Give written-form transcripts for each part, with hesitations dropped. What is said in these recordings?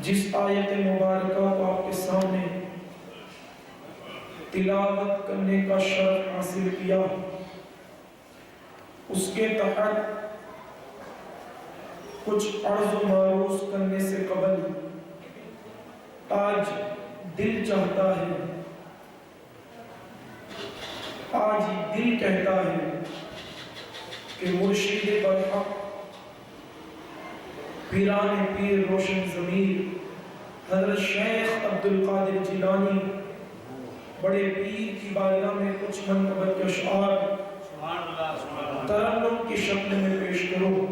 جس آیت مبارکہ کو آپ کے سامنے تلاوت کرنے کا شرف حاصل کیا، اس کے تحت کچھ عرض و معروض کرنے سے قبل آج دل چاہتا ہے، آج دل کہتا ہے کہ مرشد برحق پیران پیر روشن ضمیر حضرت شیخ عبدالقادر جیلانی بڑے پیر کی بارگاہ میں کچھ منقبت کے اشعار ترنم کی شکل میں پیش کرو۔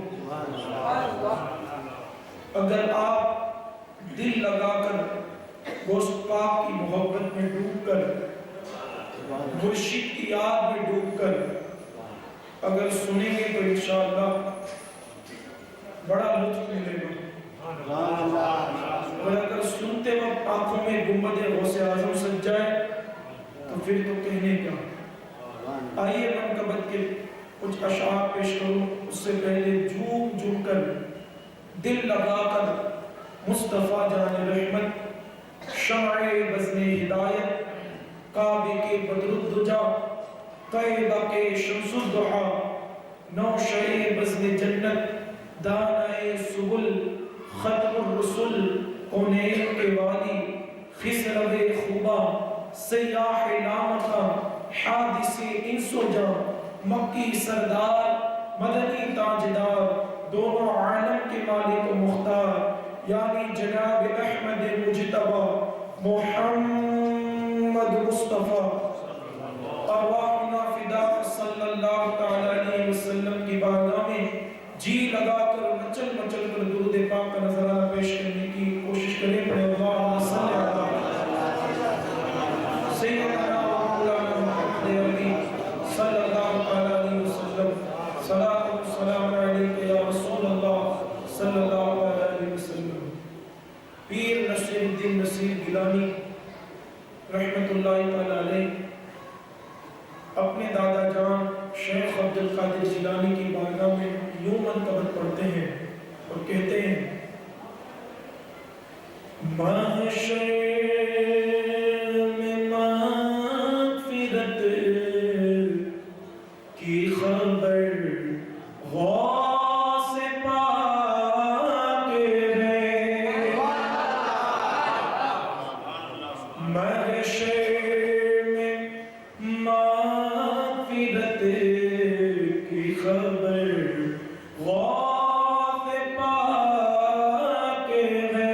اگر آپ دل لگا کر گوشت پاک کی محبت میں ڈوب کر، مرشد کی یاد میں ڈوب کر اگر سنیں گے تو انشاءاللہ بڑا لطف ملے گا، اور اگر سنتے وقت آنکھوں میں گنبد غوث اعظم سج جائے تو پھر تو کہنے کا۔ آئیے منقبت کے کچھ اشعار پیش کروں، اس سے پہلے جھوم جھوم کر دل لگا کر مصطفیٰ جان رحمت شمع بزم ہدایت کعبے کے بدر الدجا طیبہ کے شمس الضحا نوشہ بزم جنت دانہ سبل ختم الرسل کونین کے والی خسرو خوبا سیاح لامکہ حادث انس و جان مکی سردار مدنی تاجدار دونوں عالم کے مالک و مختار یعنی جناب احمد مجتبی محمد مصطفیٰ ارواحنا فداک صلی اللہ تعالیٰ علیہ وسلم کی بارگاہ میں جی لگا کر مچل مچل کر درود پاک کا نظرانہ پیش کرنے کی کوشش کریں۔ پڑھے اللہم صلی اللہ سیدنا و مولانا محمد علی صلی اللہ علیہ وسلم صلاۃ و سلام علیک یا رسول اللہ صلی اللہ علیہ وسلم۔ پیر نصیر الدین نصیر گیلانی رحمت اللہ تعالی علیہ اپنے دادا جان شیخ عبدالقادر جیلانی کی بارگاہ میں یوں منقبت پڑھتے ہیں اور کہتے ہیں، محشر میں مغفرت کی خبر غوث پاک ہے، محشر میں مغفرت کی خبر غوث پاک ہے،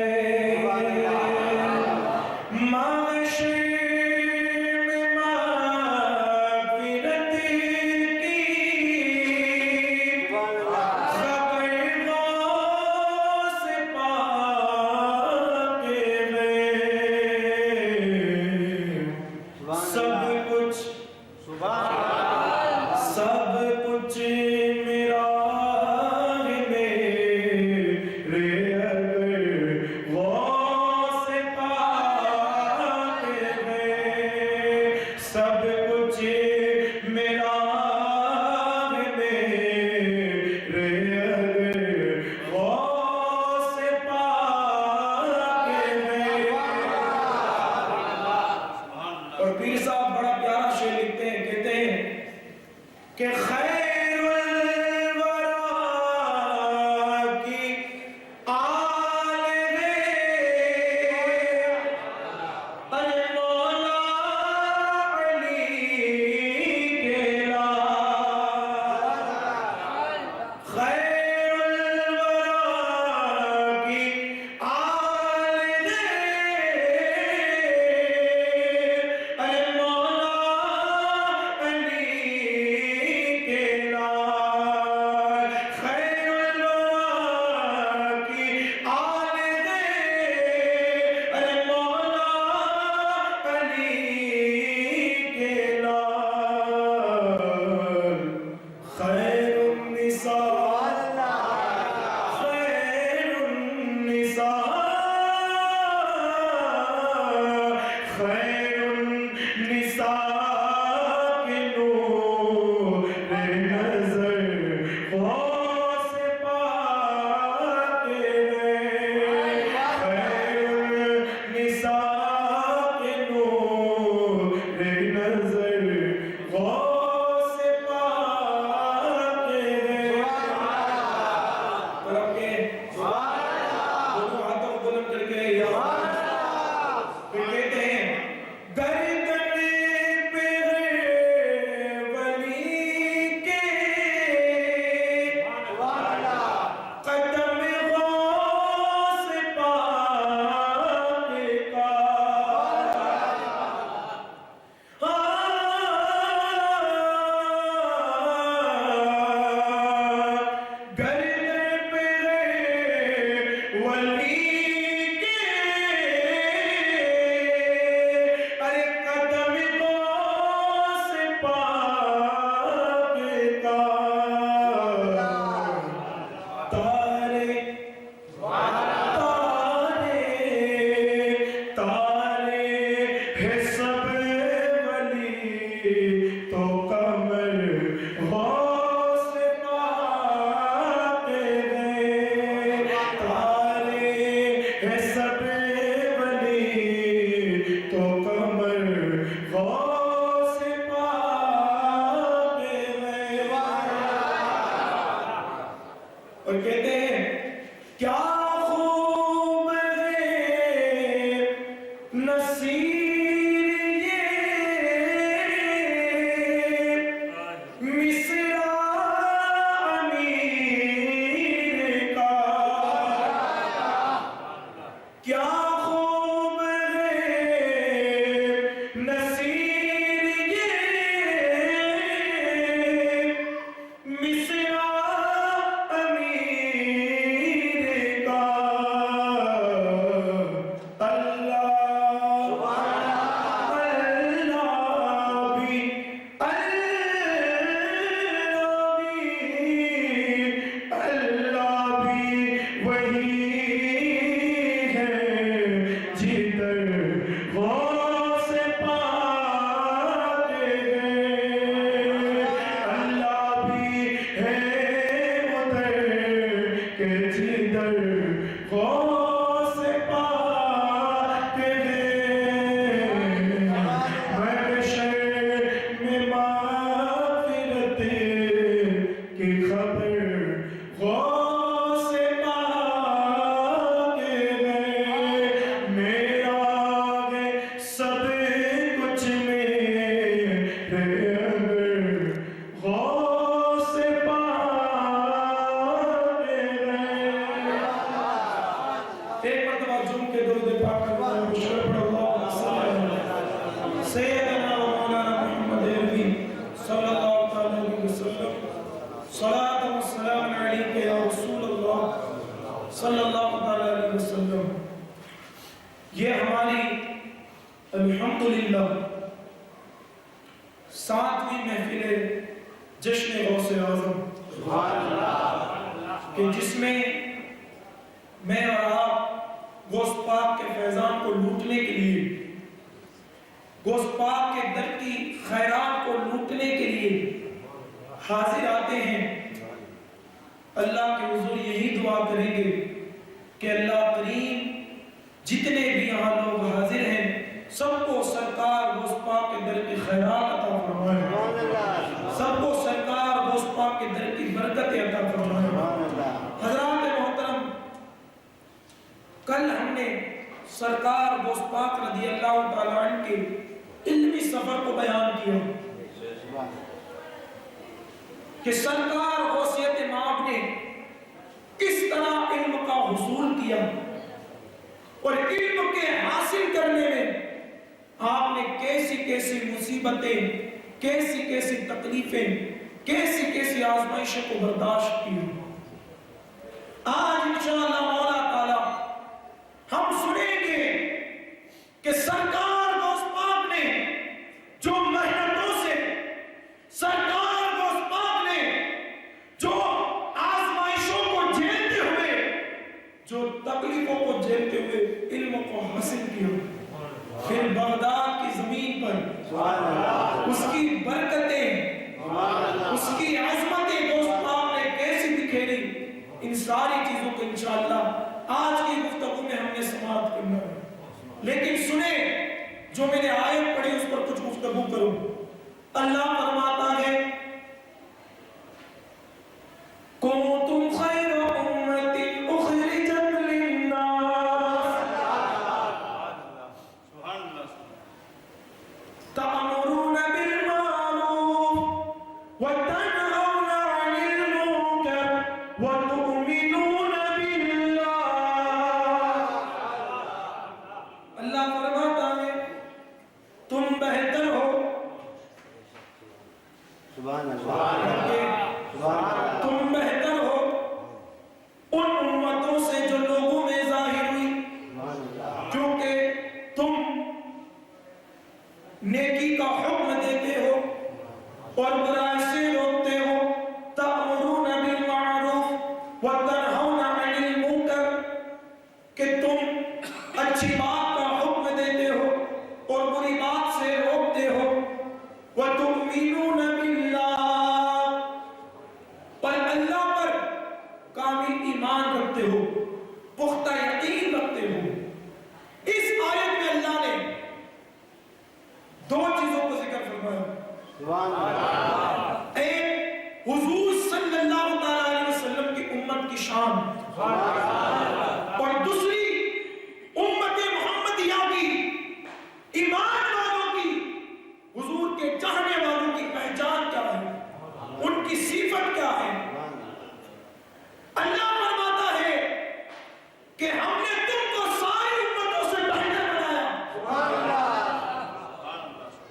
کہ ہم نے تم کو ساری امتوں سے بہتر بنایا.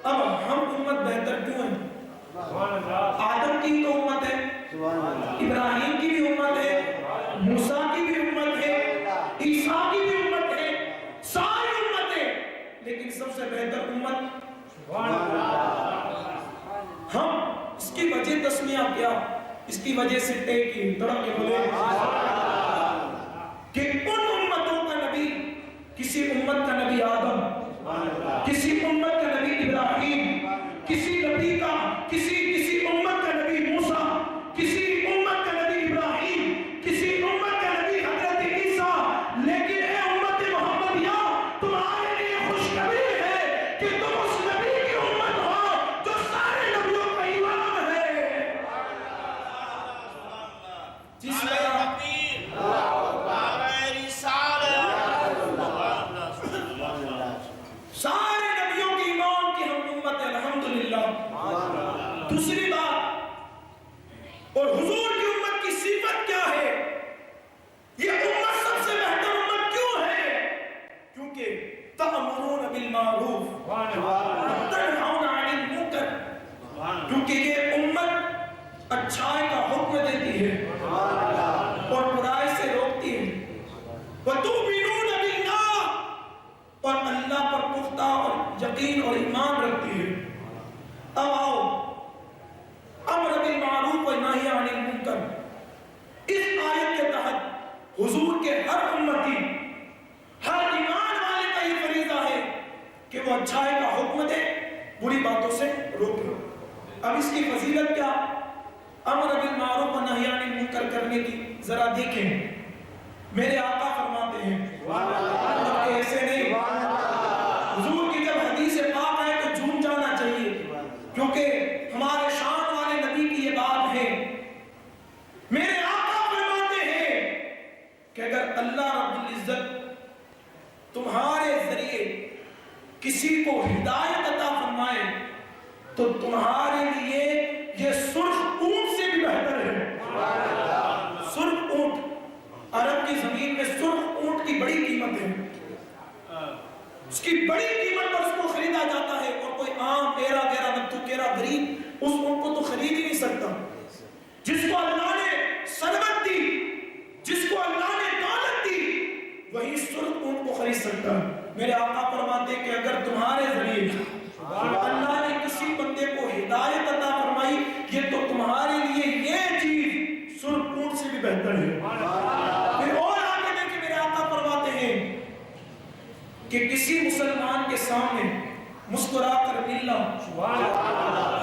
اب ہم امت بہتر کیوں ہیں؟ آدم کی تو امت ہے, ابراہیم کی بھی امت ہے, موسیٰ کی بھی امت ہے, عیسیٰ کی بھی امت ہے, ساری امتیں, لیکن سب سے بہتر امت ہم. اس کی وجہ تسمیہ کیا؟ اس کی وجہ سے طے کی تڑپ کے بولے کہ ان امتوں کا نبی, کسی امت کا نبی آدم, کسی امت کا نبی ابراہیم, کسی نبی کا کسی امت کا نبی موسیٰ, کسی امت کا نبی ابراہیم, کسی امت کا نبی حضرت عیسیٰ. لیکن اے امت محمدیہ, تمہارے لیے خوشخبری ہے کہ تم اس نبی کی امت ہو جو سارے نبیوں کا امام ہے, جس میں سارے نبیوں کی امام کی ہم امت ہے. الحمدللہ. دوسری بات, اور حضور کی امت کی صفت کیا ہے؟ یہ امت سب سے بہتر امت کیوں ہے؟ کیونکہ تأمرون بالمعروف وتنہون عن المنکر, کیونکہ یہ امت اچھائی کا حکم دیتی ہے اور برائی سے روکتی ہے. وتؤمنون باللہ, اور اللہ پر پختہ اور یقین اور ایمان رکھتی ہے. اب آؤ, امر بالمعروف ونہی عن المنکر, اس آیت کے تحت حضور کے ہر امتی, ہر ایمان والے کا یہ فریضہ ہے کہ وہ اچھائی کا حکم دے, بری باتوں سے روکے. اب اس کی فضیلت کیا؟ امر بالمعروف ونہی عن المنکر کرنے کی ذرا دیکھیں. میرے آقا فرماتے ہیں, اب ایسے نہیں, حضور کی جب حدیث پاک آئے تو جھوم جانا چاہیے, کیونکہ ہمارے شان والے نبی کی یہ بات ہے. میرے آقا فرماتے ہیں کہ اگر اللہ رب العزت تمہارے ذریعے کسی کو ہدایت عطا فرمائے تو تمہارے لیے یہ سرخ اونٹ سے بھی بہتر ہے. سرخ اونٹ, عرب کی زمین میں سرخ اونٹ کی بڑی قیمت ہے, اس کی بڑی قیمت پر اس کو خریدا جاتا ہے, اور کوئی عام ایرا گیرا نتو کیرا غریب اس اونٹ کو تو خرید ہی نہیں سکتا. جس کو اللہ نے ثروت دی, جس کو اللہ نے دولت دی, وہی سرخ اونٹ کو خرید سکتا ہے. میرے آقا فرماتے کہ اگر تمہارے ذریعے اللہ نے کسی بندے کو ہدایت عطا فرمائی, یہ تو تمہارے لیے یہ چیز سرخ اونٹ سے بھی بہتر ہے. پھر اور آگے دیکھیں, میرے آقا فرماتے ہیں کہ کسی مسلمان کے سامنے مسکرا کر ملنا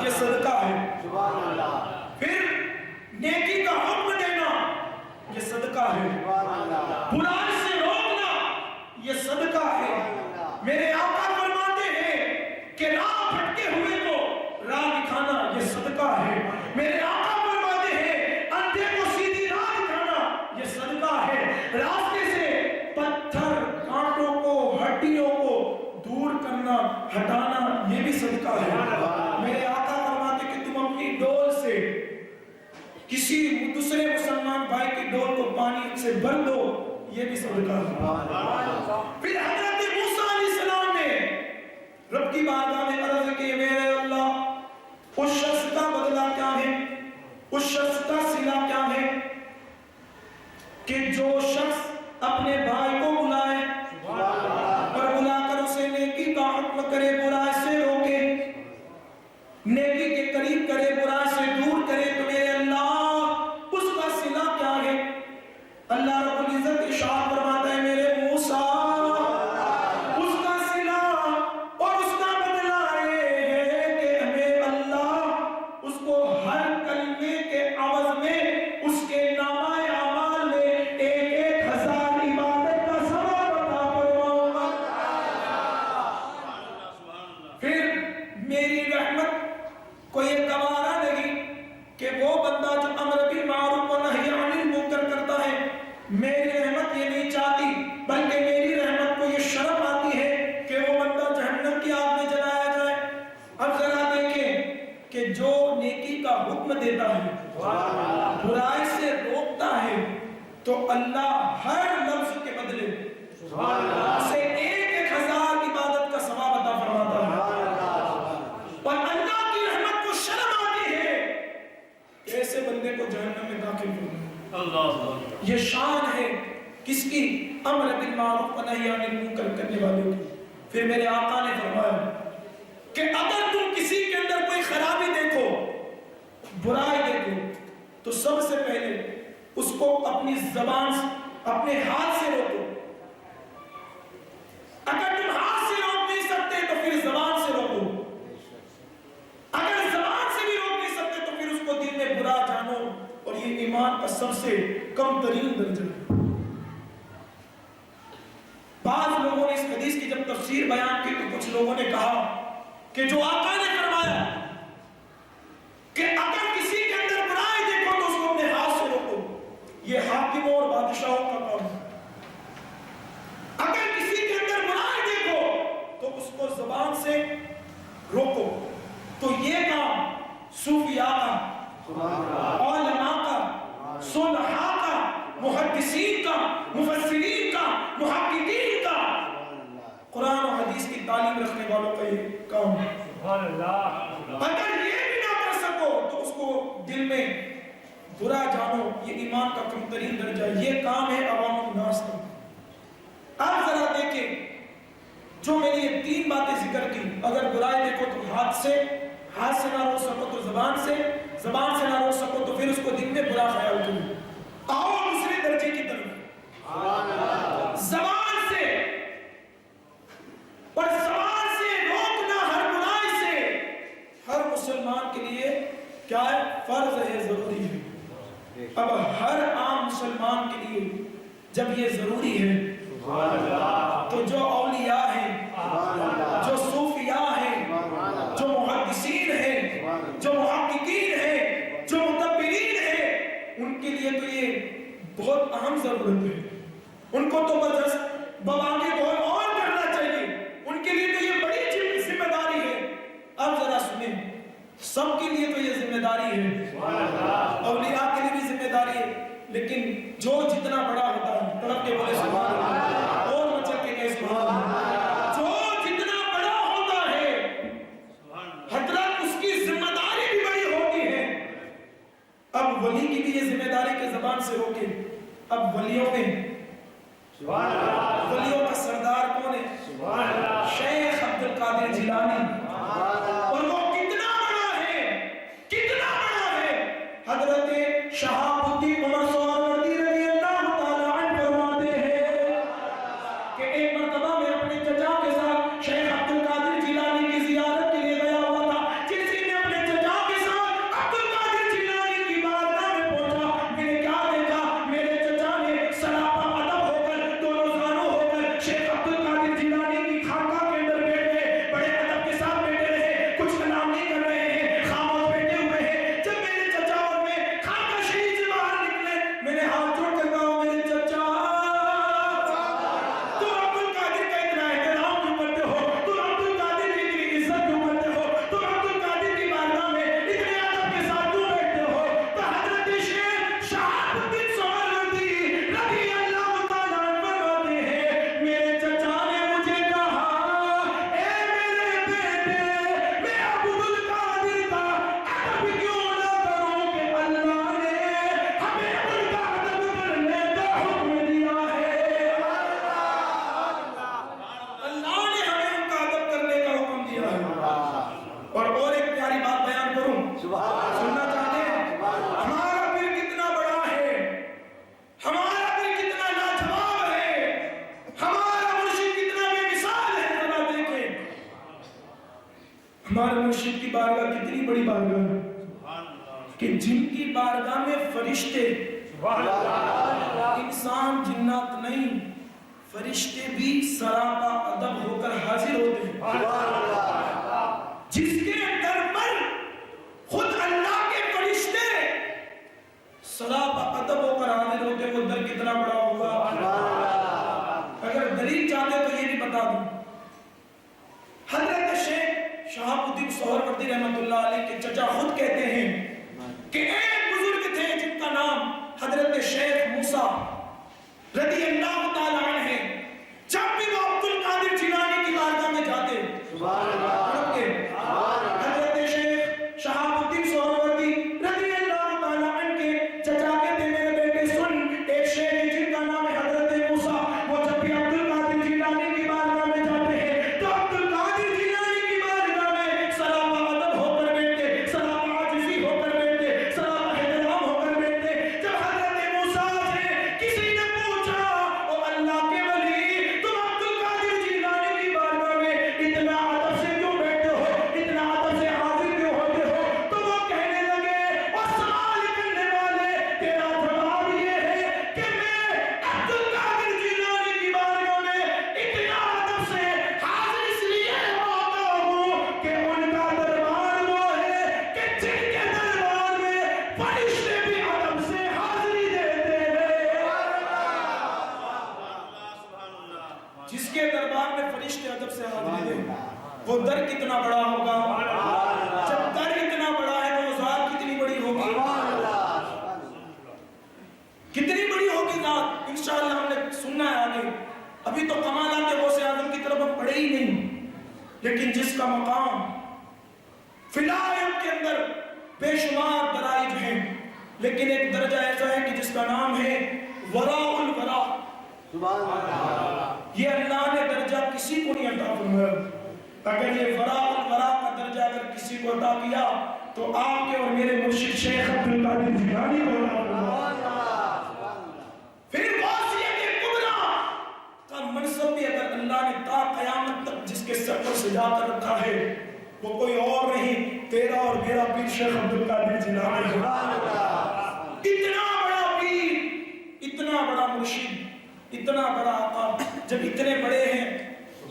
یہ صدقہ ہے. پھر نیکی کا حکم دینا یہ صدقہ ہے. برائی سے روکنا یہ صدقہ ہے. میرے آقا فرماتے ہیں کہ راہ بھٹکے ہوئے کو راہ دکھانا یہ صدقہ ہے. میرے آقا فرماتے ہیں اندھے کو سیدھی راہ دکھانا یہ صدقہ ہے. راستے سے پتھر, کانٹوں کو, ہڈیوں کو دور کرنا, ہٹانا یہ بھی صدقہ ہے. میرے آقا فرماتے کہ تم اپنی ڈول سے کسی دوسرے مسلمان بھائی کی ڈول کو پانی سے بھر دو, یہ بھی صدقہ ہے. پھر حضرت موسیٰ علیہ السلام نے رب کی بارگاہ میں عرض کی, میرے اللہ اس شخص کا بدلہ کیا ہے, اس شخص کا صلہ کیا ہے کہ جو شخص اپنے بھائی کو بلائے اور بلا کر اسے نیکی کا حکم کرے, برائی سے روکے, نیکی کے قریب کرے, برائی سے دور کرے, تو میرے اللہ اس کا صلہ کیا ہے؟ اللہ رب العزت ارشاد فرماتا ہے, میرے موسیٰ اس کا صلہ اور اس کا بدلہ یہ ہے کہ ہمیں اللہ اس کو ہر کلمے کے عوض میں اس کے نامہ اعمال میں 1,000 عبادت کا ثواب عطا فرماؤں گا. پھر میری رحمت کو یہ گوارا نہیں کہ وہ بندہ جو امر بالمعروف ونہی عن المنکر کرتا ہے, میری رحمت یہ نہیں چاہتی, بلکہ میری رحمت کو یہ شرم آتی ہے کہ وہ بندہ جہنم کی آگ میں جلایا جائے. اب ذرا دیکھیں کہ جو نیکی کا حکم دیتا ہے, برائی سے روکتا ہے, تو اللہ ہر لفظ کے بدلے بالمعروف و نہی عن المنکر کرنے والوں کی. پھر میرے آقا نے فرمایا کہ اگر تم کسی کے اندر کوئی خرابی دیکھو، برائی دیکھو، تو سب سے پہلے اس کو اپنی زبان سے، اپنے ہاتھ سے روکو. اگر تم ہاتھ سے روک نہیں سکتے تو پھر زبان سے روکو. اگر زبان سے بھی روک نہیں سکتے تو پھر اس کو دل میں برا جانو. اور یہ ایمان کا سب سے کم ترین درجہ ہے. بعض لوگوں نے اس حدیث کی جب تفسیر بیان کی تو کچھ لوگوں نے کہا کہ جو آقا نے فرمایا کہ اگر کسی کے اندر برائی دیکھو تو اس کو اپنے ہاتھ سے روکو، یہ حاکموں اور بادشاہوں کا کام ہے. اگر کسی کے اندر برائی دیکھو تو اس کو زبان سے روکو. تو یہ کام صوفیاء کا، علماء کا، صلحاء کا، محدثین کا، مفسرین کا، محققین کا، قرآن و حدیث کی تعلیم رکھنے والوں کا یہ کام ہے. اگر یہ بھی نہ کر سکو تو اس کو دل میں برا جانو. یہ ایمان کا کم ترین درجہ ہے. یہ کام ہے عوام الناس کا. آپ ذرا دیکھیں، جو میں نے یہ 3 باتیں ذکر کی، اگر برائی دیکھو تو ہاتھ سے نہ روک سکو تو زبان سے نہ روک سکو تو پھر اس کو دل میں برا خیال کرو. آؤ دوسرے درجے کی طرف، زبان سے، اور زبان سے روکنا ہر برائی سے ہر مسلمان کے لیے کیا ہے؟ فرض ہے، ضروری ہے. اب ہر عام مسلمان کے لیے جب یہ ضروری ہے تو جو اولیاء ہیں، جو صوفیاء ہیں، جو محدثین ہیں، جو محققین ہیں، جو مدبرین ہیں، ان کے لیے تو یہ بہت اہم ضرورت ہے. ان کو تو بس بواقع کو اور کرنا چاہیے. ان کے لیے تو یہ بڑی ذمہ داری ہے. اب ذرا سنیں، سب کے لیے تو یہ ذمہ داری ہے، اولیاء کے لیے بھی ذمہ داری ہے، لیکن جو جتنا بڑا ہوتا ہے، طرف کے بولے سبحان اللہ، اور مچل کے کہے سبحان اللہ، جو جتنا بڑا ہوتا ہے حضرت اس کی ذمہ داری بھی بڑی ہوتی ہے. اب ولی کی بھی یہ ذمہ داری کہ زبان سے روکے. اب ولیوں کا سردار کون ہے؟ شیخ عبد القادر جیلانی. اور وہ کتنا بڑا ہے، حضرت شہاب الدین عمر سہروردی رضی اللہ تعالی عنہ فرماتے ہیں کہ ایک مرتبہ میں اپنے چچا کے ساتھ شیخ عبد القادر جیلانی کی زیارت کے لیے گیا ہوا تھا. جیسے میں اپنے چچا کے ساتھ عبد القادر جیلانی کی بارگاہ میں پہنچا، میں نے کیا دیکھا؟ میرے چچا نے سراپا ادب ہو کر، دونوں زانو ہو کر شیخ عبد القادر جیلانی کی خانقاہ کے اندر بیٹھ گئے. بڑے ادب کے ساتھ بیٹھے رہے، کچھ کلام نہیں کر رہے ہیں، خاموش بیٹھے ہوئے ہیں. جب میرے چچا اور میں خانقاہ شریف سے باہر نکلے، میں نے ہاتھ جوڑ کر کہا، میرے چچا تم عبد القادر کا اتنا احترام کیوں کرتے ہو؟ تم عبد القادر کی اتنی عزت کیوں کرتے ہو؟ تم عبد القادر کی بارگاہ میں اتنے ادب کے ساتھ کیوں بیٹھتے ہو؟ تو حضرت شیخ شہاب الدین سہروردی رضی اللہ تعالیٰ عنہ فرماتے ہیں، میرے چچا نے مجھے کہا، اے میرے بیٹے، میں عبد القادر کا ادب کیوں نہ کروں کہ اللہ نے ہمیں ان کا ادب کرنے کا حکم دیا ہے. اللہ نے ہمیں ان کا ادب کرنے کا حکم دیا ہے. اور ایک پیاری بات بیان کروں، سننا چاہتے ہیں؟ ہمارا پھر کتنا بڑا ہے، ہمارا پھر کتنا لاجواب ہے، ہمارا مرشد کتنا بے مثال ہے. ذرا دیکھیں ہمارے مرشد کی بارگاہ کتنی بڑی بارگاہ ہے کہ جن کی بارگاہ میں فرشتے، انسان جنات نہیں، فرشتے بھی سراپا ادب ہو کر حاضر ہوتے ہیں. جس کے در پر خود اللہ کے فرشتے سراپا ادب ہو کر حاضر ہوتے ہیں، وہ در کتنا بڑا ہوگا. اگر دلیل چاہتے تو یہ بھی بتا دوں، حضرت شیخ شہاب الدین سہروردی رحمۃ اللہ علیہ کے چچا خود کہتے ہیں کہ ایک بزرگ تھے جن کا نام حضرت شیخ موسیٰ رضی اللہ تعالیٰ عنہ ہے. جب بھی وہ عبد القادر جیلانی کی بارگاہ میں جاتے، حضرت شیخ شہاب الدین سہروردی رضی اللہ تعالیٰ عنہ کے چچا کہتے ہیں، میرے بیٹے سن، ایک شیخ جن کا نام ہے حضرت موسیٰ، وہ جب بھی جس کے دربار میں فرشتے ادب سے حاضر ہیں، وہ در کتنا بڑا ہوگا؟ جب در اتنا بڑا ہے تو وہ ذات کتنی بڑی ہوگی؟ کتنی بڑی ہوگی ذات؟ انشاءاللہ ہم نے سننا ہے آگے. ابھی تو کمالات غوث اعظم کی طرف ہم پڑھے ہی نہیں، لیکن جس کا مقام فی الحال کے اندر بے شمار درائج ہیں، لیکن ایک درجہ ایسا ہے کہ جس کا نام ہے وراء الورا. یہ اللہ نے درجہ کسی کو نہیں عطا فرمایا. اگر یہ وراء الورا کا درجہ اگر کسی کو عطا کیا تو آپ کے اور میرے مرشد شیخ عبدالقادر جیلانی کو عطا فرمایا. پھر غوثیت کبریٰ کا منصب بھی اگر اللہ نے تا قیامت تک جس کے سر پر سجا کر رکھا ہے، وہ کوئی اور نہیں، تیرا اور میرا پیر شیخ عبدالقادر جیلانی. اتنا بڑا پیر، اتنا بڑا مرشد، اتنا بڑا آقا، جب اتنے بڑے ہیں،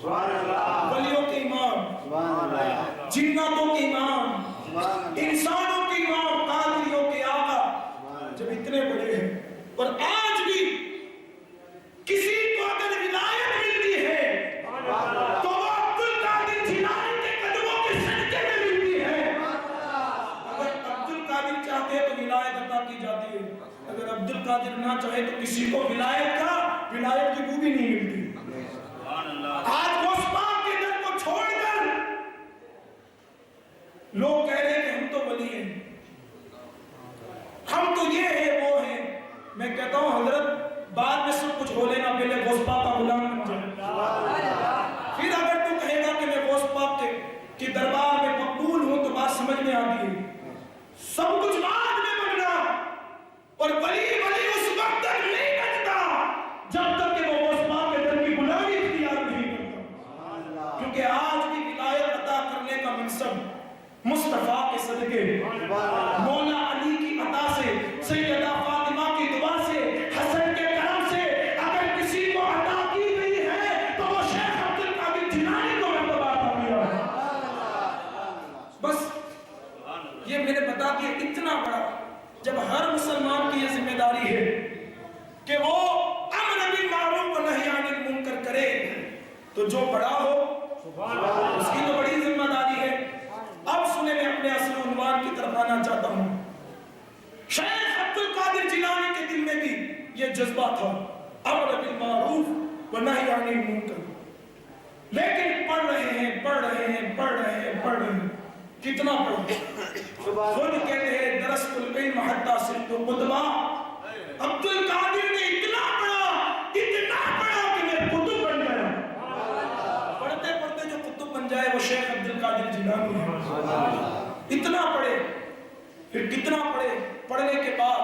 ولیوں کے امام، جناتوں کے امام، انسانوں کے امام، قادریوں کے آقا، جب اتنے بڑے ہیں اور آج بھی کسی کو اگر ولایت ملتی ہے تو وہ عبدالقادر جیلانی کے قدموں کے صدقے میں ملتی ہے. اگر عبدالقادر چاہتے ہیں تو ولایت عطا کی جاتی ہے، اگر عبدالقادر نہ چاہے تو کسی کو ولایت کی بو بھی نہیں ملتی. آج غوث پاک کے در کو چھوڑ کر لوگ کہہ رہے ہیں کہ ہم تو ولی ہیں، ہم تو یہ ہیں وہ ہیں. میں کہتا ہوں حضرت بعد میں سب کچھ ہو لینا، پہلے غوث پاک کا غلام بن جائے. پھر اگر تو کہے گا کہ میں غوث پاک کے دربار میں مقبول ہوں تو بات سمجھ میں آتی ہے. سب کچھ بعد میں بننا، اور ولی اس وقت تک نہیں بنتا جب تک کہ وہ غوث پاک کے در کی غلامی اختیار نہیں کرتا. کیونکہ آج بھی ولایت عطا کرنے کا منصب مصطفیٰ کے صدقے، مولا علی کی عطا سے، سیدہ فاطمہ کی دعا سے، حسن کے کرم سے اگر کسی کو عطا کی گئی ہے تو وہ شیخ عبدالقادر جیلانی کو مرتبہ عطا کیا ہے. بس یہ میں نے بتا دیا اتنا بڑا. جب ہر مسلمان کی یہ ذمہ داری ہے کہ وہ امر بالمعروف و نہی عن المنکر کرے، تو جو بڑا ہو اس کی تو بڑی ذمہ داری ہے. اب سنیں، میں اپنے اصل عنوان کی طرف آنا چاہتا ہوں. شیخ عبدالقادر جیلانی کے دل میں بھی یہ جذبہ تھا، امر بالمعروف و نہی عن المنکر. لیکن پڑھ رہے ہیں کتنا پڑھو. خود کہتے ہیں درست العلم حتی صرت قطبہ. عبدالقادر نے اتنا پڑھا کہ میں قطب بن گیا. پڑھتے پڑھتے جو قطب بن جائے وہ شیخ عبدالقادر جیلانی ہے. اتنا پڑھے، پھر کتنا پڑھے. پڑھنے کے بعد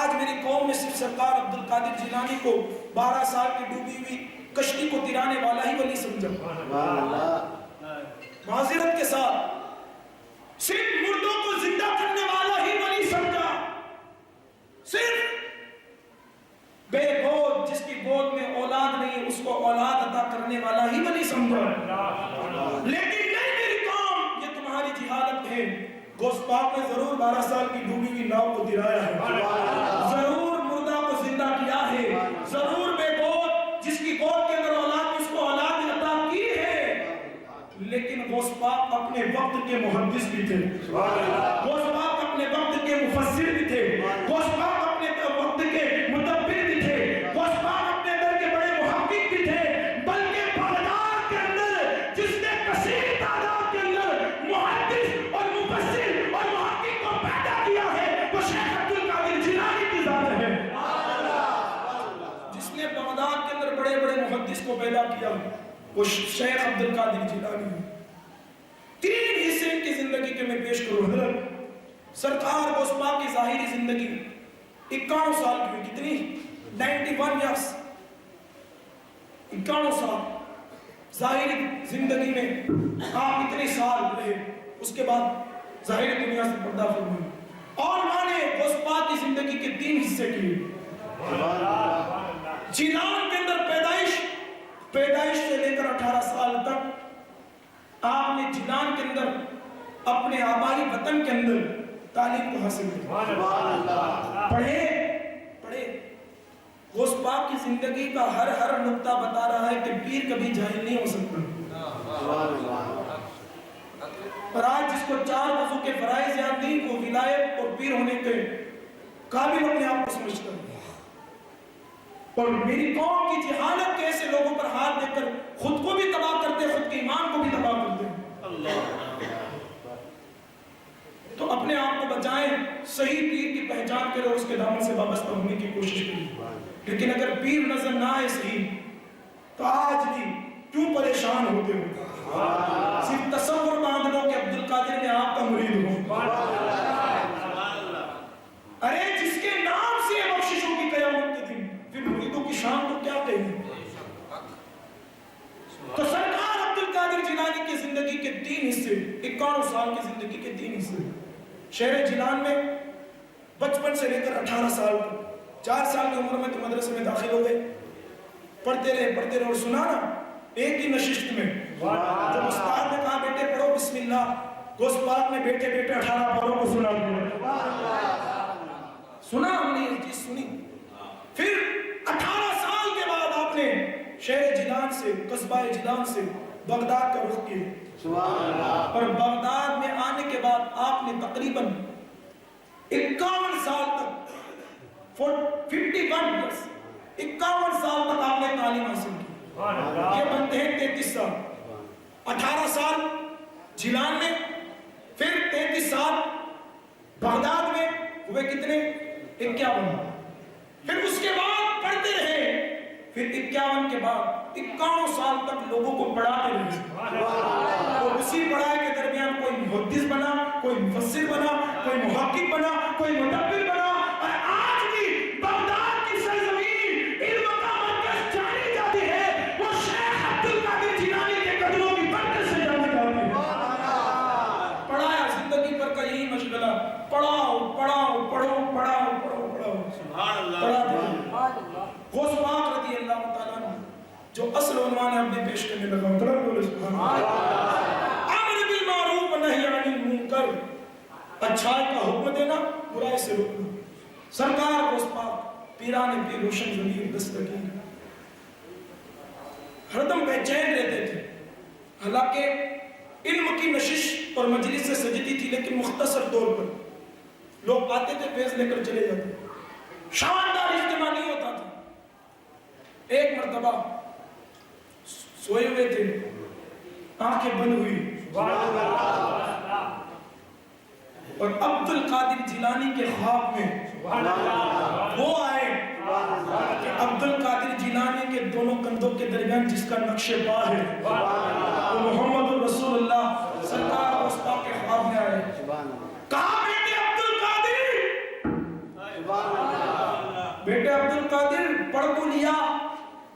آج میری قوم میں صرف سرکار عبدالقادر جیلانی کو 12 سال کی ڈوبی ہوئی کشتی کو ترانے والا ہی ولی سمجھا. معذرت کے ساتھ صرف مردوں کو زندہ کرنے والا ہی ولی سمجھا. صرف بے گود، جس کی گود میں اولاد نہیں اس کو اولاد عطا کرنے والا ہی ولی سمجھا. لیکن نہیں میری قوم، یہ تمہاری جہالت ہے. غوث پاک نے ضرور 12 سال کی ڈوبی ہوئی ناؤ کو ترایا ہے، ضرور مردہ کو زندہ کیا ہے، ضرور بے گود جس کی گود کے اندر اولاد اس کو اولاد عطا کی ہے. لیکن غوث پاک اپنے وقت کے محدث بھی تھے، غوث پاک اپنے وقت کے مفسر بھی تھے، غوث پاک اپنے وقت کے مدبر بھی تھے، غوث پاک اپنے در کے بڑے محقق بھی تھے. بلکہ بغداد کے اندر جس نے کثیر تعداد کے اندر محدث اور مفسر اور محقق کو پیدا کیا ہے وہ شیخ عبدالقادر جیلانی کی ذات ہے. جس نے بغداد کے اندر بڑے بڑے محدث کو پیدا کیا وہ شیخ عبدالقادر جیلانی ہے. 3 حصے کی زندگی کے میں پیش کروں. حضرت سرکار غوث پاک کی ظاہری زندگی 51 سال کی ہوئی. کتنی؟ 91 ایئرس. 51 سال ظاہری زندگی میں آپ اتنے سال رہے. اس کے بعد ظاہری دنیا سے پردہ فرمائے. اور ماں نے غوث پاک کی زندگی کے 3 حصے کیے. جیلان کے اندر پیدائش سے لے کر 18 سال تک آپ نے جیلان کے اندر اپنے آبائی وطن کے اندر تعلیم کو حاصل کیا. پڑھے. غوث پاک کی زندگی کا ہر نقطہ بتا رہا ہے کہ پیر کبھی جاہل نہیں ہو سکتا. اور آج جس کو 4 وضو کے فرائض یاد نہیں، وہ ولایت اور پیر ہونے کے قابل اپنے آپ کو سمجھتا ہے. اور میری قوم کی جہالت کے ایسے لوگوں پر ہاتھ دے کر خود کو بھی تباہ کرتے، خود کے ایمان کو بھی تباہ کرتے. تو اپنے آپ کو بچائیں، صحیح پیر کی پہچان کریں اور اس کے دامن سے وابستہ ہونے کی کوشش کریں. لیکن اگر پیر نظر نہ آئے صحیح تو آج بھی کیوں پریشان ہوتے ہو؟ صرف تصور باندھ لو کہ عبد القادر میں آپ کا مرید ہوں. ارے جس کے نام سے بخششوں کی قیامت کے دن، پھر مریدوں کی شان تو کیا کہیں. تو سرکار عبد القادر جیلانی کی زندگی کے 3 حصے، 51 سال کی زندگی کے 3 حصے. شہر جیلان میں بچپن سے لے کر 18 سال تک، 4 سال کی عمر میں تو مدرسے میں داخل ہو گئے. پڑھتے رہے اور سنا نا ایک ہی نشست میں جب استاد نے کہا بیٹے پڑھو بسم اللہ، گوس پاک میں بیٹھے 18 پاروں کو سنا ہم نے یہ چیز سنی. پھر 18 سال کے بعد آپ نے شہر جیلان سے، قصبہ جیلان سے بغداد کا رخ کیا. اور بغداد میں آنے کے بعد آپ نے تقریباً 51 سال تک 51 سال تک آپ نے تعلیم حاصل کی. یہ بنتے ہیں 33 سال. 18 سال جیلان میں، پھر 33 سال بغداد میں، ہوئے کتنے؟ 51. پھر اس کے بعد پڑھتے رہے، پھر 51 کے بعد 51 سال تک لوگوں کو پڑھاتے رہے. اور اسی پڑھائی کے درمیان کوئی محدث بنا، کوئی مفسر بنا، کوئی محقق بنا، کوئی مدبر بنا. اور آج بھی بغداد کی سرزمین علم کا مرکز جانی جاتی ہے، وہ شیخ عبد القادر جیلانی کے قدموں کی برکت سے جانی جاتی ہے. پڑھایا زندگی پر کا یہی مشغلہ، پڑھاؤ پڑھاؤ پڑھو، پڑھاؤ پڑھو پڑھو. سبحان اللہ. غوث پاک رضی اللہ تعالیٰ عنہ جو اصل عنوان ہے اپنے پیش کرنے لگا ہوں. سبحان اللہ. امر بالمعروف نہی عن المنکر، اچھائی کا حکم دینا، برائی سے روکنا. سرکار غوث پاک پیران پیر روشن ضمیر دستگیر ہردم بے چین رہتے تھے. حالانکہ علم کی نشش اور مجلس سے سجدی تھی، لیکن مختصر طور پر لوگ آتے تھے، فیض لے کر چلے جاتے. شاندار اجتماع نہیں ہوتا تھا. ایک مرتبہ سوئے ہوئے تھے، آنکھیں بند ہوئی، اور عبد القادر جیلانی کے خواب میں وہ آئے کہ عبد القادر جیلانی کے دونوں کندھوں کے درمیان جس کا نقش پا ہے وہ محمد رسول اللہ سرکار وسطا کے خواب میں آئے. کہا بیٹے عبد القادر، بیٹے عبد القادر پڑھ تو لیا،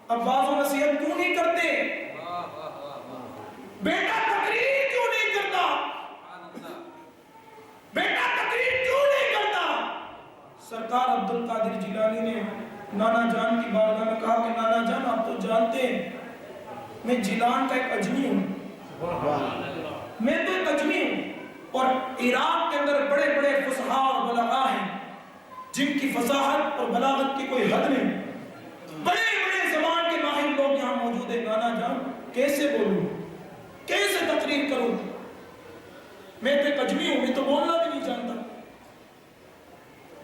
اب باز و نصیحت کیوں نہیں کرتے؟ بیٹا تقریر کیوں نہیں کرتا؟ بیٹا تقریر کیوں نہیں کرتا؟ سرکار عبد القادر جیلانی نے نانا جان کی بارگاہ میں کہا کہ نانا جان آپ تو جانتے ہیں میں جیلان کا ایک اجمی ہوں، میں تو ایک اجمی ہوں، اور عراق کے اندر بڑے بڑے فصحاء اور بلغاء ہیں جن کی فصاحت اور بلاغت کی کوئی حد نہیں. بڑے بڑے زبان کے ماہر لوگ یہاں موجود ہیں. نانا جان کیسے بولوں، کیسے تقریر کروں؟ میں تو ایک اجمی ہوں، میں تو بولنا بھی نہیں جانتا.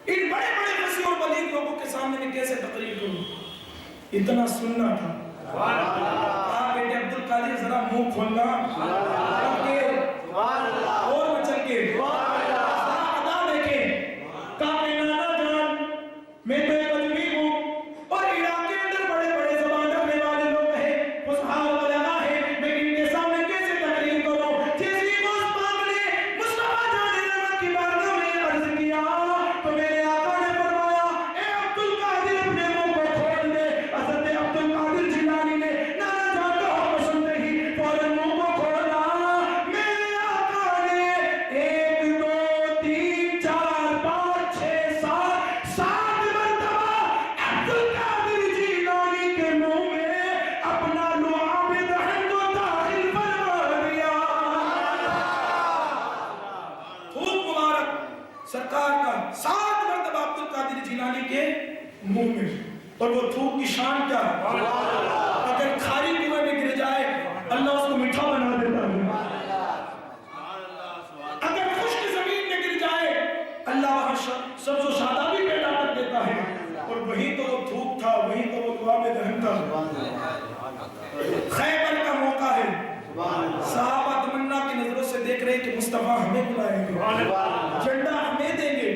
ان بڑے بڑے فصیح اور بلیغ لوگوں کے سامنے میں کیسے تقریر کروں؟ اتنا سننا تھا. کہا بیٹے عبد القادر ذرا منہ کھولنا اور مچل کے ذرا ادا دیکھیں. کہا کہ نانا جان میں تو ایک اجمی ہوں، اور عراق کے اندر بڑے بڑے زبان رکھنے والے لوگ ہیں، فصحاء و بلغاء ہیں، میں ان کے سامنے کیسے تقریر کروں؟ جیسے غوث پاک نے مصطفیٰ جان رحمت کی بارگاہ میں عرض کیا تو میرے آقا نے فرمایا اے عبد القادر اپنے منہ کو کھول دے. حضرت عبد القادر جیلانی نے نانا جان کا حکم سنتے ہی فوراً منہ کو کھولا. میرے آقا نے 1 2 3 4 5 6 7 مرتبہ عبد القادر جیلانی کے منہ میں اپنا لعاب دہن کو داخل فرما دیا. خوب مبارک سرکار کا 7 مرتبہ عبد القادر جیلانی کے منہ میں. اور وہ تھوک کی شان کیا ہے؟ اگر کھاری مصطفیٰ ہمیں بلائیں گے، جھنڈا ہمیں دیں گے۔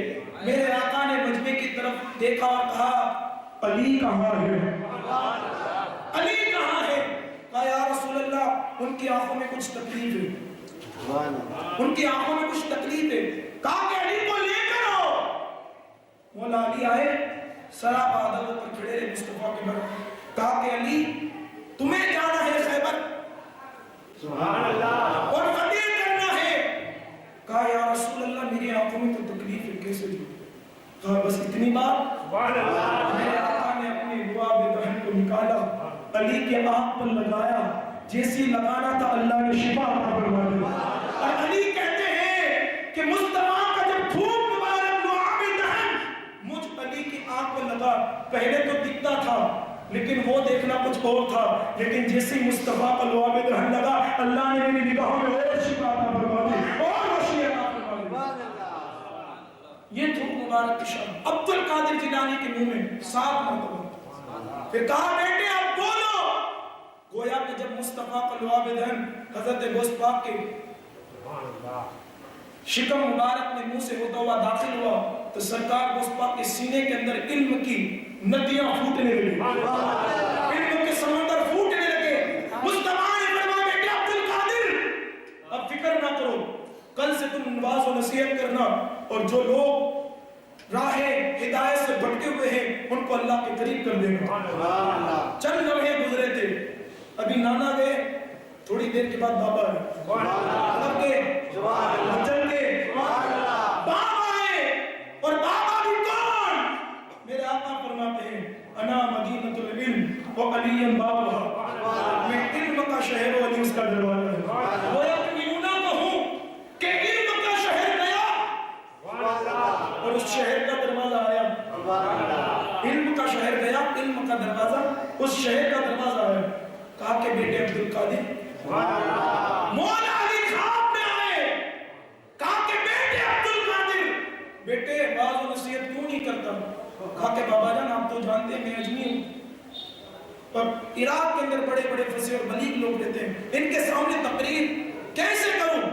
میرے آقا نے مجمع کی طرف دیکھا اور کہا علی کہاں ہے؟ علی کہاں ہے؟ کہا یا رسول اللہ ان کی آنکھوں میں کچھ تکلیف ہے، ان کی آنکھوں میں کچھ تکلیف ہے۔ کہا کہ علی کو لے کر آؤ۔ مولا علی آئے، سراپا ادب پر کھڑے رہے مصطفیٰ کے بر۔ کہا کہ علی تمہیں جانا ہے خیبر سبحان اللہ اور فتح کرنا ہے۔ کہا یا رسول اللہ میری آنکھوں میں تو تکلیف ہے، کیسے جو؟ کہا بس اتنی بات؟ سبحان اللہ۔ میرے آقا نے اپنی لعاب دہن کو نکالا، علی کے آنکھ پر لگایا، جیسی لگانا تھا اللہ نے شفا عطا فرما دی۔ اور علی کہتے ہیں کہ مصطفیٰ کا جب تھوک مبارک لعاب دہن مجھ علی کی آنکھ پر لگا، پہلے تو دکھتا تھا لیکن وہ دیکھنا کچھ اور تھا، لیکن جیسے مصطفیٰ کا لعاب دہن لگا اللہ نے میری نگاہوں میں اور شفا عطا فرما دی اور روشنی عطا فرما دی۔ یہ تھوک مبارک کی شان عبد القادر جیلانی کے منہ میں 7 مرتبہ۔ پھر کہا بیٹے اب بولو۔ گویا کہ جب مصطفیٰ کا لعاب دہن حضرت غوث پاک کے شکم مبارک میں منہ سے ہوتا ہوا داخل ہوا تو سرکار غوث پاک کے سینے کے اندر علم کی ندیاں پھوٹنے لگی، علم کے سمندر پھوٹنے لگے۔ مصطفیٰ نے فرمایا بیٹے عبد القادر اب فکر نہ کرو، کل سے تم نواز و نصیحت کرنا، اور جو لوگ راہ ہدایت سے بھٹکے ہوئے ہیں ان کو اللہ کے قریب کر دینا۔ چند لمحے گزرے تھے، ابھی نانا گئے، تھوڑی دیر کے بعد بابا آئے، چل کے بابا آئے، اور بابا بھی کون؟ میرے آقا فرماتے ہیں انا مدینۃ العلم و علی بابها، میں علم کا شہر و علی اس کا دروازہ ہے۔ وہ یوں نہ کہوں کہ علم کا شہر گیا اور اس شہر کا دروازہ آیا، علم کا شہر گیا، علم کا دروازہ اس شہر کا دروازہ آیا۔ کہا کہ بیٹے عبد القادر مولا علی خواب میں آئے، کہا کہ بیٹے عبد القادر بیٹے باز و نصیحت کیوں نہیں کرتا؟ کہا کہ بابا جان آپ تو جانتے ہیں میں اجمی ہوں، اور عراق کے اندر بڑے بڑے فصیح اور بلیغ لوگ رہتے ہیں، ان کے سامنے تقریر کیسے کروں؟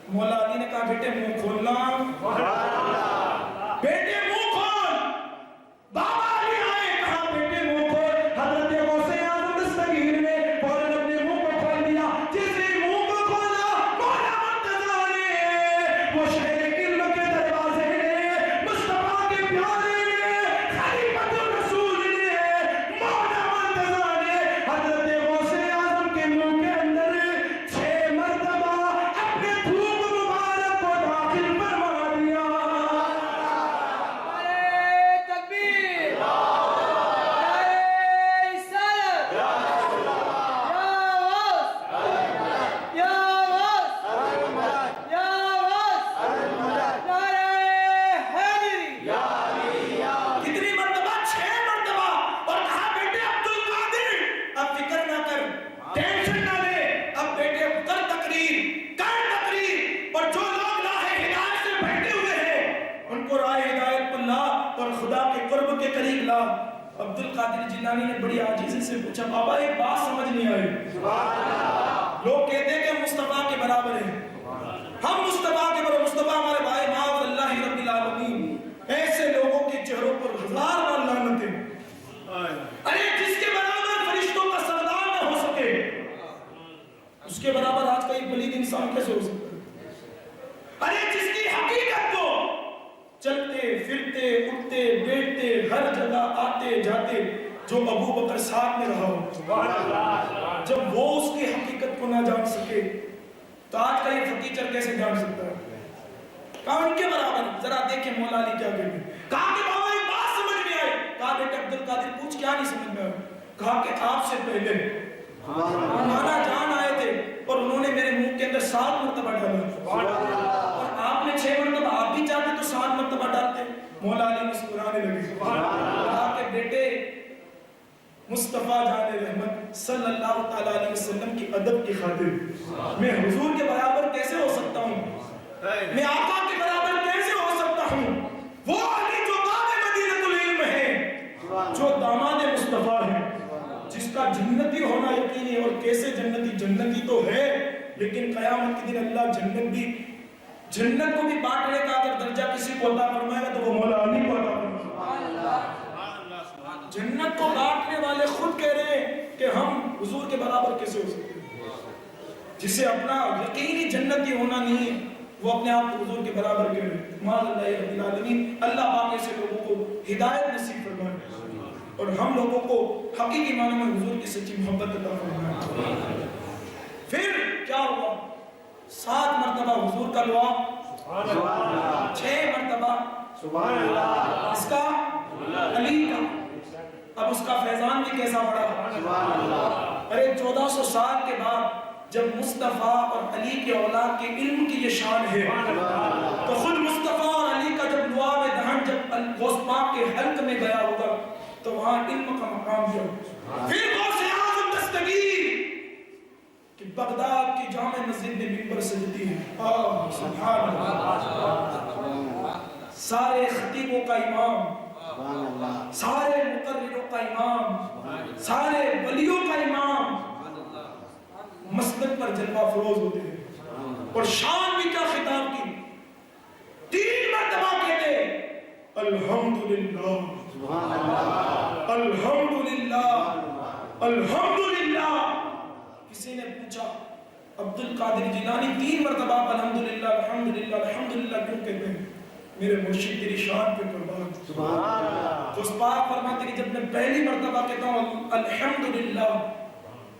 مولا علی نے کہا بیٹے منہ کھولنا، بیٹے منہ کھول۔ بابا علی آئے، کہا بیٹے منہ کھول۔ حضرت غوث اعظم دستگیر نے فوراً اپنے منہ کو کھول دیا، جسے منہ کو کھولا مولا مرتضیٰ نے، وہ شہر علم کے دروازے نے، مصطفیٰ کے پیارے نے، خلیفۃ الرسول نے، مولا مرتضیٰ نے حضرت غوث اعظم کے منہ کے اندر 6 مرتبہ اپنے تھوک مبارک کو داخل فرما دیا۔ کتنی مرتبہ؟ 6 مرتبہ۔ اور کہا بیٹے عبد القادر اب فکر نہ کر، ٹینشن نہ لے، اب بیٹے کر تقریر، اور جو لوگ راہ ہدایت سے بھٹکے ہوئے ہیں ان کو راہ ہدایت پر لا اور خدا کے قرب کے قریب لا۔ عبد القادر جیلانی نے بڑی عاجزی سے پوچھا بابا ایک بات سمجھ نہیں آئی، لوگ کہتے ہیں کہ ہم مصطفیٰ کے برابر ہیں، ہم مصطفیٰ کے برابر، مصطفیٰ ہمارے بھائی معاذ اللہ رب العالمین، ایسے لوگوں کے چہروں پر 1000 بار لعنتیں۔ ارے جس کے برابر فرشتوں کا سردار نہ ہو سکے اس کے برابر آج کا ایک پلید انسان کیسے ہو سکتا ہے؟ ارے جس کی حقیقت کو چلتے پھرتے اٹھتے بیٹھتے ہر جگہ آتے جاتے جو ابو بکر ساتھ میں رہا ہو، جب وہ اس کی حقیقت کو نہ جان سکے تو آج کا یہ فقیچر کیسے جان سکتا ہے؟ کہا ان کے برابر۔ ذرا دیکھیں مولا علی کیا کہتے ہیں۔ کہا کہ بابا ایک بات سمجھ میں آئی۔ کہا بیٹے عبد القادر پوچھ کیا نہیں سمجھ میں آئی؟ کہا کہ آپ سے پہلے نانا جان آئے تھے اور انہوں نے میرے منہ کے اندر 7 مرتبہ ڈالا، اور آپ نے 6 مرتبہ، آپ بھی چاہتے تو 7 مرتبہ ڈالتے۔ مولا علی مسکرانے لگے۔ کہا کہ بیٹے مصطفیٰ جان رحمت صلی اللہ تعالیٰ علیہ وسلم کی ادب کی خاطر میں حضور کے برابر کیسے ہو سکتا ہوں؟ میں آقا کے برابر کیسے ہو سکتا ہوں؟ وہ علی جو باب مدینۃ العلم ہے، جو داماد مصطفیٰ ہے، جس کا جنتی ہونا یقینی ہے، اور کیسے جنتی تو ہے لیکن قیامت کے دن اللہ جنت کو بھی بانٹنے کا اگر درجہ کسی کو عطا فرمائے گا تو وہ مولا علی کو عطا فرمائے گا۔ جنت کو بانٹنے والے خود کہہ رہے ہیں کہ ہم حضور کے برابر کیسے ہو سکتے ہیں؟ جسے اپنا یقینی جنتی ہونا نہیں ہے وہ اپنے آپ کو حضور کے برابر کہہ رہے ہیں۔ معاذ اللہ رب العالمین، اللہ پاک ایسے لوگوں کو ہدایت نصیب فرمائے اور ہم لوگوں کو حقیقی معنی میں حضور کی سچی محبت عطا فرمائے۔ پھر کیا ہوا؟ 7 مرتبہ حضور کا دعا، 6 مرتبہ سبحان اللہ اس کا علی کا، اب اس کا فیضان بھی کیسا بڑھا۔ ارے 1400 سال کے بعد جب مصطفیٰ اور علی کے اولاد کے علم کی یہ شان ہے تو خود مصطفیٰ اور علی کا جب دعا میں دہن جب غوث پاک کے حلق میں گیا ہوگا تو وہاں علم کا مقام دیا۔ پھر غوث اعظم دستگیر کہ بغداد کی جامع مسجد میں منبر سجدی ہے، سبحان اللہ، سارے خطیبوں کا امام، سارے مقرروں کا امام، سارے ولیوں کا امام مسجد پر جلوہ فروز ہوتے ہیں اور شان بھی کیا خطاب کی، 3 مرتبہ کہتے الحمدللہ الحمدللہ الحمدللہ۔ کسی نے پوچھا عبد القادر جیلانی 3 مرتبہ الحمدللہ الحمدللہ الحمدللہ کیوں کہتے ہیں؟ میرے مرشد تیری شان پہ قربان سبحان اللہ۔ اس پاک فرماتے کہ جب میں پہلی مرتبہ کہتا ہوں الحمدللہ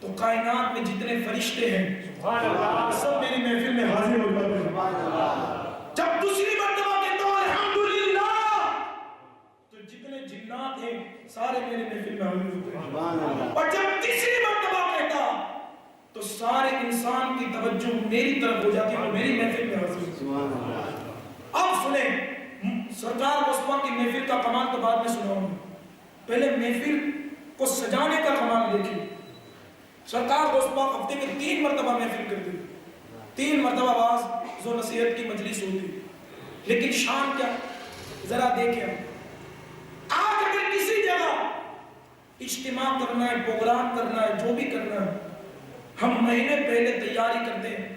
تو کائنات میں جتنے فرشتے ہیں سبحان اللہ سب میری محفل میں حاضر ہو جاتے ہیں سبحان اللہ۔ جب دوسری مرتبہ کہتا ہوں الحمدللہ تو جتنے جنات ہیں سارے میرے محفل میں حاضر ہوتے ہیں سبحان اللہ۔ اور جب تیسری مرتبہ کہتا تو سارے انسان کی توجہ میری طرف ہو جاتی ہے اور میری محفل میں حاضر ہوتے ہیں سبحان اللہ۔ اب سنیں سرکار غوث کی محفل کا کمال تو بعد میں سناؤں گا، پہلے محفل کو سجانے کا کمال دیکھیں۔ سرکار غوث پاک ہفتے میں 3 مرتبہ محفل کرتے، 3 مرتبہ واعظ و نصیحت کی مجلس ہوتی، لیکن شان کیا ذرا دیکھیں۔ آج اگر کسی جگہ اجتماع کرنا ہے، پروگرام کرنا ہے، جو بھی کرنا ہے، ہم مہینے پہلے تیاری کرتے ہیں۔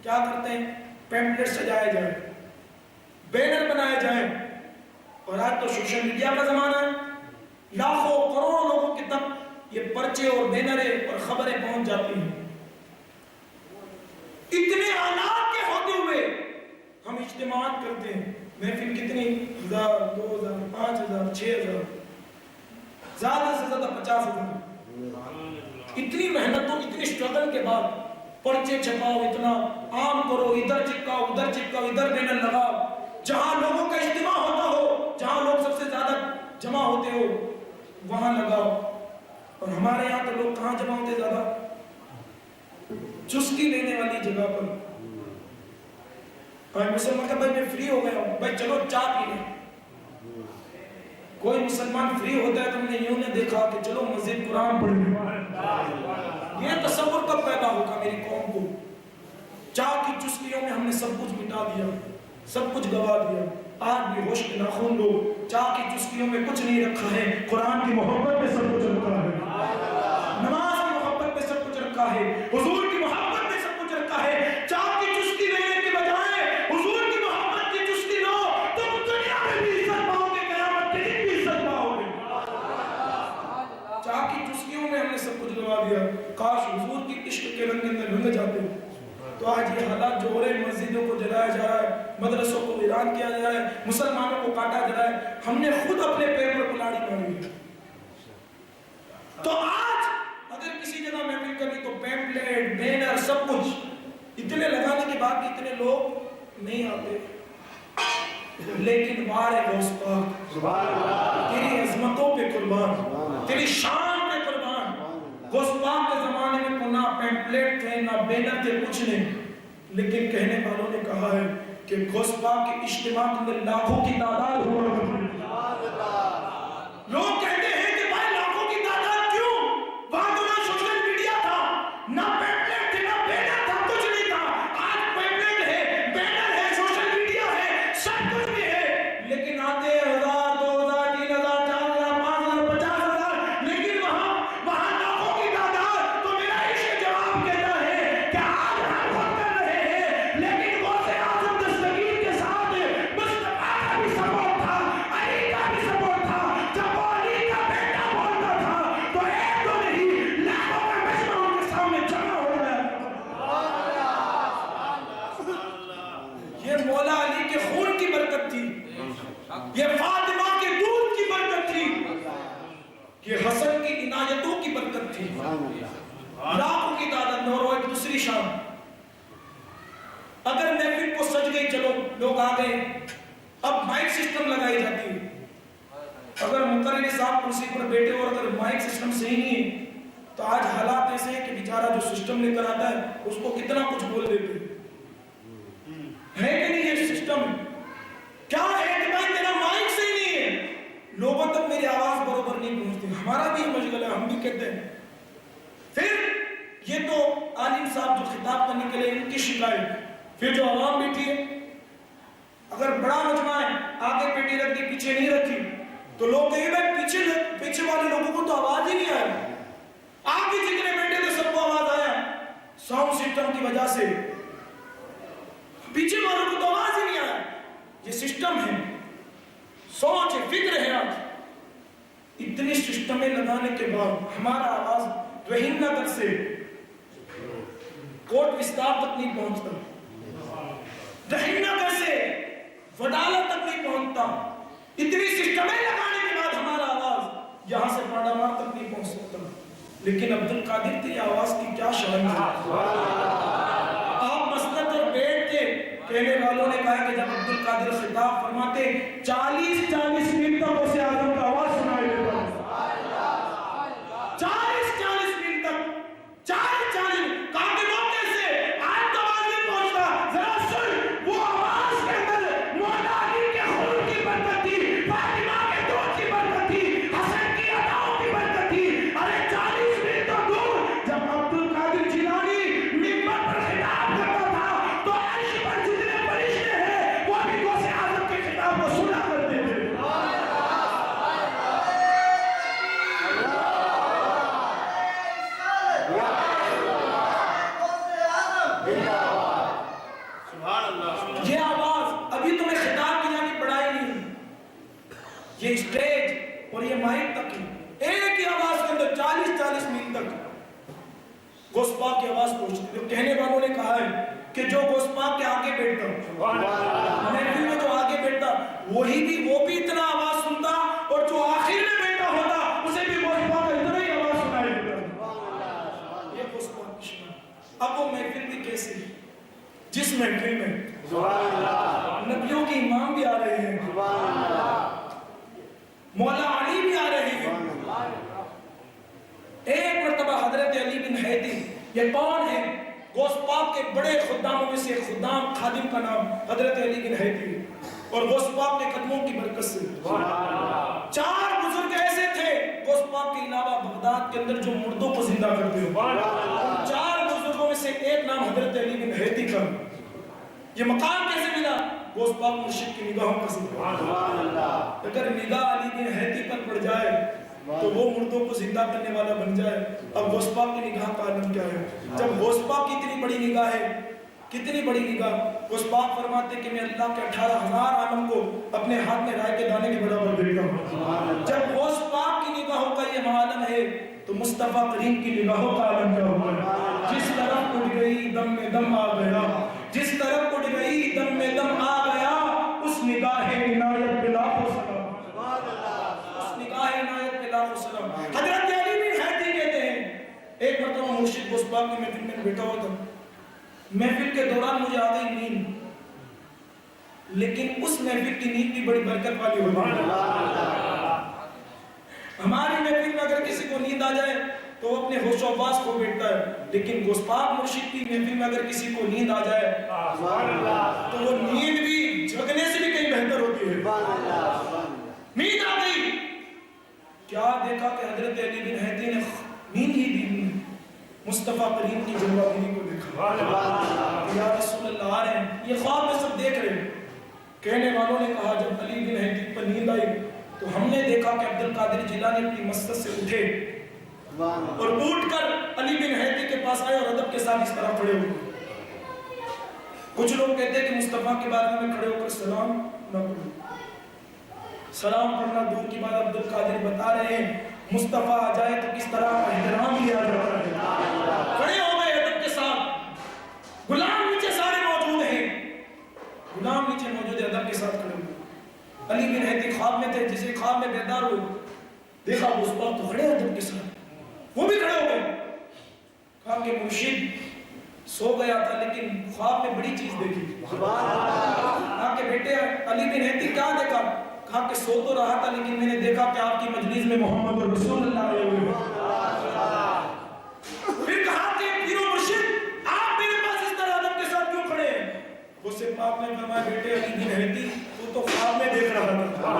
کیا کرتے ہیں؟ پیمپلیٹ سجائے جائیں، بینر بنائے جائیں، اور آج تو سوشل میڈیا کا زمانہ ہے، لاکھوں کروڑوں لوگوں کی تک یہ پرچے اور بینریں اور خبریں پہنچ جاتی ہیں۔ اتنے آلات کے ہوتے ہوئے ہم اجتماعات کرتے ہیں، محفل کتنی 1000 2000 5000 6000 زیادہ سے زیادہ 50000۔ اتنی محنتوں اتنی اسٹرگل کے بعد پرچے چھپاؤ، اتنا عام کرو، ادھر چپکاؤ ادھر چپکاؤ، ادھر بینر لگاؤ، جہاں لوگوں کا اجتماع ہوتا ہو، جہاں لوگ سب سے زیادہ جمع ہوتے ہو وہاں لگاؤ۔ اور ہمارے یہاں تو لوگ کہاں جمع ہوتے زیادہ؟ چسکی لینے والی جگہ پر۔ مسلمان کا بھائی میں فری ہو گیا ہوں، بھائی چلو چائے پی لیں۔ کوئی مسلمان فری ہوتا ہے تو ہم نے یوں نے دیکھا کہ چلو مسجد قرآن پڑھ لیں۔ یہ تصور کب پیدا ہوگا میری قوم کو؟ چائے کی چسکیوں میں ہم نے سب کچھ مٹا دیا، سب کچھ گوا دیا۔ آج بھی ہوش کے ناخن لوگ چائے کی چسکیوں میں کچھ نہیں رکھا ہے، قرآن کی محبت میں سب کچھ رکھا ہے، نماز کی محبت میں سب کچھ رکھا ہے، حضور کی محبت میں سب کچھ رکھا ہے۔ چائے کی چسکی لینے کے بجائے حضور کی محبت کی چسکی لو، تم دنیا میں بھی عزت پاؤ گے، قیامت کے دن بھی عزت پاؤ گے۔ چائے کی چسکیوں میں ہم نے سب کچھ گوا دیا۔ کاش حضور کی عشق کے رنگ اندر رنگ جاتے تو آج یہ حالات جو ہو رہے ہیں، مسجدوں کو جلایا جا رہا ہے، مدرسوں کو ویران کیا جا رہا ہے، مسلمانوں کو کاٹا جا رہا ہے، ہم نے خود اپنے پیر پر کلاڑی ماری ہے۔ تو آج اگر کسی جگہ محفل کرنی تو پیمپلیٹ بینر سب کچھ اتنے لگانے کے بعد اتنے لوگ نہیں آتے، لیکن وارے غوث پاک سبحان اللہ تیری عظمتوں پہ قربان، تیری شان پہ قربان۔ غوث پاک کے زمانے میں نہ پیمپلیٹ تھے نہ بینر تھے، کچھ نہیں، لیکن کہنے والوں نے کہا ہے کہ غوث پاک کے اجتماع میں لاکھوں کی تعداد ہوا کرتی۔ لوگ کہتے ہیں کہ بھائی لاکھوں کی تعداد کیوں؟ وہاں تو نہ سوشل میڈیا تھا، نہ پیمپلیٹ تھے، نہ بینر تھا، کچھ نہیں تھا۔ آج پیمپلیٹ ہے، بینر ہے، سوشل میڈیا ہے، سب کچھ بھی ہے، لیکن آتے 1000 2000 3000 4000 5000 50000، لیکن وہاں لاکھوں کی تعداد۔ تو میرا عشق جواب کہتا ہے کہ آج ہر وقت تھی، لاکھوں کی تعداد میں، اور وہ ایک دوسری شان، اگر محفل کو سج گئی، چلو لوگ آ گئے، اب مائک سسٹم لگائی جاتی ہے، اگر مقرر صاحب کرسی پر بیٹھے اور اگر مائک سسٹم صحیح نہیں ہے تو آج حالات ایسے ہیں کہ بیچارہ جو سسٹم لے کر آتا ہے اس کو کتنا کچھ بول دیتے ہے کہ نہیں؟ یہ سسٹم کیا ہے کہ بھائی تیرا مائک صحیح نہیں ہے، لوگوں تک میری آواز برابر نہیں پہنچتی، ہمارا بھی مشغلہ ہے، ہم بھی کہتے ہیں۔ پھر یہ تو عالم صاحب جو خطاب کرنے کے لیے ان کی شکایت، پھر جو عوام بیٹھی ہے، اگر بڑا مجمع ہے، آگے پیٹی رکھ دی پیچھے نہیں رکھی تو لوگ کہیں بھائی پیچھے والے لوگوں کو تو آواز ہی نہیں آئی، آگے جتنے بیٹھے تھے سب کو آواز آیا، ساؤنڈ سسٹم کی وجہ سے، پیچھے والوں کو تو آواز ہی نہیں آیا۔ یہ سسٹم ہے، سوچ ہے، فکر ہے۔ آج اتنی سسٹمیں لگانے کے بعد ہمارا آواز رحیم نگر سے کوٹ وستار تک نہیں پہنچتا، رحیم نگر سے وڈالہ تک نہیں پہنچتا، اتنی سسٹمیں لگانے کے بعد ہمارا آواز یہاں سے پاڈامار تک نہیں پہنچ سکتا۔ لیکن عبدالقادر تھی آواز کی کیا شان ہے، آپ مسند اور بیٹھ کے کہنے والوں نے کہا کہ جب عبدالقادر خطاب فرماتے 40 منٹ تک اسے آدم کا آواز سنائی دیتا، 40 منٹ تک 40 کہا کہ وہ کیسے آج تو آواز نہیں پہنچتا، ذرا سن، وہ آواز کے اندر مولا علی کے خون کی برکت تھی، فاطمہ کے دودھ کی برکت تھی، حسن کی اداؤں کی برکت تھی۔ ارے 40 منٹ تو دور، جب عبدالقادر جیلانی منبر پر خطاب کرتا تھا تو عرش پر جتنے فرشتے ہیں وہ بھی غوث اعظم کے خطاب کو سنا کرتے تھے۔ یہ آواز ابھی تمہیں خطاب کی جانی پڑھائی نہیں، یہ اسٹیج اور یہ مائک تک ہی ایک ہی آواز کے اندر 40 میل تک غوث پاک کی آواز پہنچتی ہے۔ کہنے والوں نے کہا ہے کہ جو غوث پاک کے آگے بیٹھتا محفل میں جو آگے بیٹھتا وہ بھی اتنا آواز سنتا، اور جو آخر میں بیٹھا ہوتا اسے بھی غوث پاک کا اتنا ہی آواز سنائی دیتا۔ یہ غوث پاک کی شان۔ اب وہ محفل بھی کیسی، جس محفل میں نبیوں کے امام بھی آ رہے ہیں، مولا علی بھی آ رہے ہیں۔ ایک مرتبہ حضرت علی بن حیدی، یہ کون ہے؟ غوث پاک کے بڑے خداموں میں سے خدام خادم کا نام حضرت علی بن حیدی، اور غوث پاک کے قدموں کی برکت سے 4 بزرگ ایسے تھے غوث پاک کے علاوہ بغداد کے اندر جو مردوں کو زندہ کرتے ہو، 4 بزرگوں میں سے ایک نام حضرت علی بن حیدی کا۔ یہ مقام کیسے ملا؟ غوث پاک مرشد کی نگاہوں کا صدقہ۔ اگر نگاہ علی بن حیدی پر پڑ جائے تو وہ مردوں کو زندہ کرنے والا بن جائے۔ اب غوث پاک کی نگاہ کا عالم کیا ہے؟ جب غوث پاک کی اتنی بڑی نگاہ ہے، کتنی بڑی نگاہ، غوث پاک فرماتے کہ میں اللہ کے 18,000 عالم کو اپنے ہاتھ میں رائے کے دانے کے برابر دیکھتا ہوں۔ جب غوث پاک کی نگاہوں کا یہ عالم ہے تو مصطفیٰ کریم کی نگاہوں کا عالم کیا ہوگا؟ جس طرف اٹھ گئی دم میں دم آ گیا، جس طرف اٹھ گئی دم میں دم آ گیا، اس نگاہ عنایت بلا کو سلام، اس نگاہ عنایت بلا کو سلام۔ حضرت علی بن حیدی کہتے ہیں ایک مرتبہ مرشد غوث پاک کی محفل میں بیٹھا ہوا تھا، محفل کے دوران مجھے آ گئی نیند، لیکن اس محفل کی نیند بھی بڑی برکت والی ہوتی ہے۔ ہماری محفل میں اگر کسی کو نیند آ جائے تو وہ اپنے ہوش و حواس کھو بیٹھتا ہے، لیکن غوث پاک مرشد کی محفل میں اگر کسی کو نیند آ جائے تو وہ نیند بھی جگنے سے بھی کہیں بہتر ہوتی ہے۔ نیند آ گئی، کیا دیکھا کہ حضرت علی بن حیدی نے نیند ہی دی، مصطفیٰ کریم کی جلوہ گیری کو دیکھا، یا رسول اللہ آ رہے ہیں، یہ خواب میں سب دیکھ رہے ہیں۔ کہنے والوں نے کہا جب علی بن حیدی پر نیند آئی تو ہم نے دیکھا کہ عبدالقادر جیلانی اپنی مسجد سے اٹھے اور اٹھ کر علی بن حیدی کے پاس آئے اور ادب کے ساتھ اس طرح کھڑے ہوئے۔ کچھ لوگ کہتے ہیں کہ مصطفیٰ کے بارے میں کھڑے ہو کر سلام نہ پڑھو، سلام پڑھنا دور کی بات۔ عبدالقادر بتا رہے ہیں مصطفیٰ آ جائے تو کس طرح احترام کیا جاتا ہے۔ کھڑے ہو گئے ادب کے ساتھ، غلام نیچے سارے موجود ہیں، غلام نیچے موجود ہے، ادب کے ساتھ کھڑے ہوئے۔ علی بن حیدی خواب میں تھے، جسے خواب میں بیدار ہوئے دیکھا غوث پاک تو کھڑے ادب کے ساتھ، وہ بھی کھڑے ہو گئے۔ پاک کے مرشد سو گیا تھا لیکن خواب میں بڑی چیز دیکھی. کہا کہ بیٹے علی بن ہیتی کیا دیکھا؟ کہا کہ سو تو رہا تھا لیکن میں نے دیکھا کہ آپ کی مجلس میں محمد رسول اللہ آئے ہوئے. پھر کہا کہ پیرو مرشد آپ میرے پاس اس طرح ادب کے ساتھ کیوں کھڑے ہیں؟ غوث پاک نے فرمایا بیٹے علی بن ہیتی تو خواب میں دیکھ رہا تھا.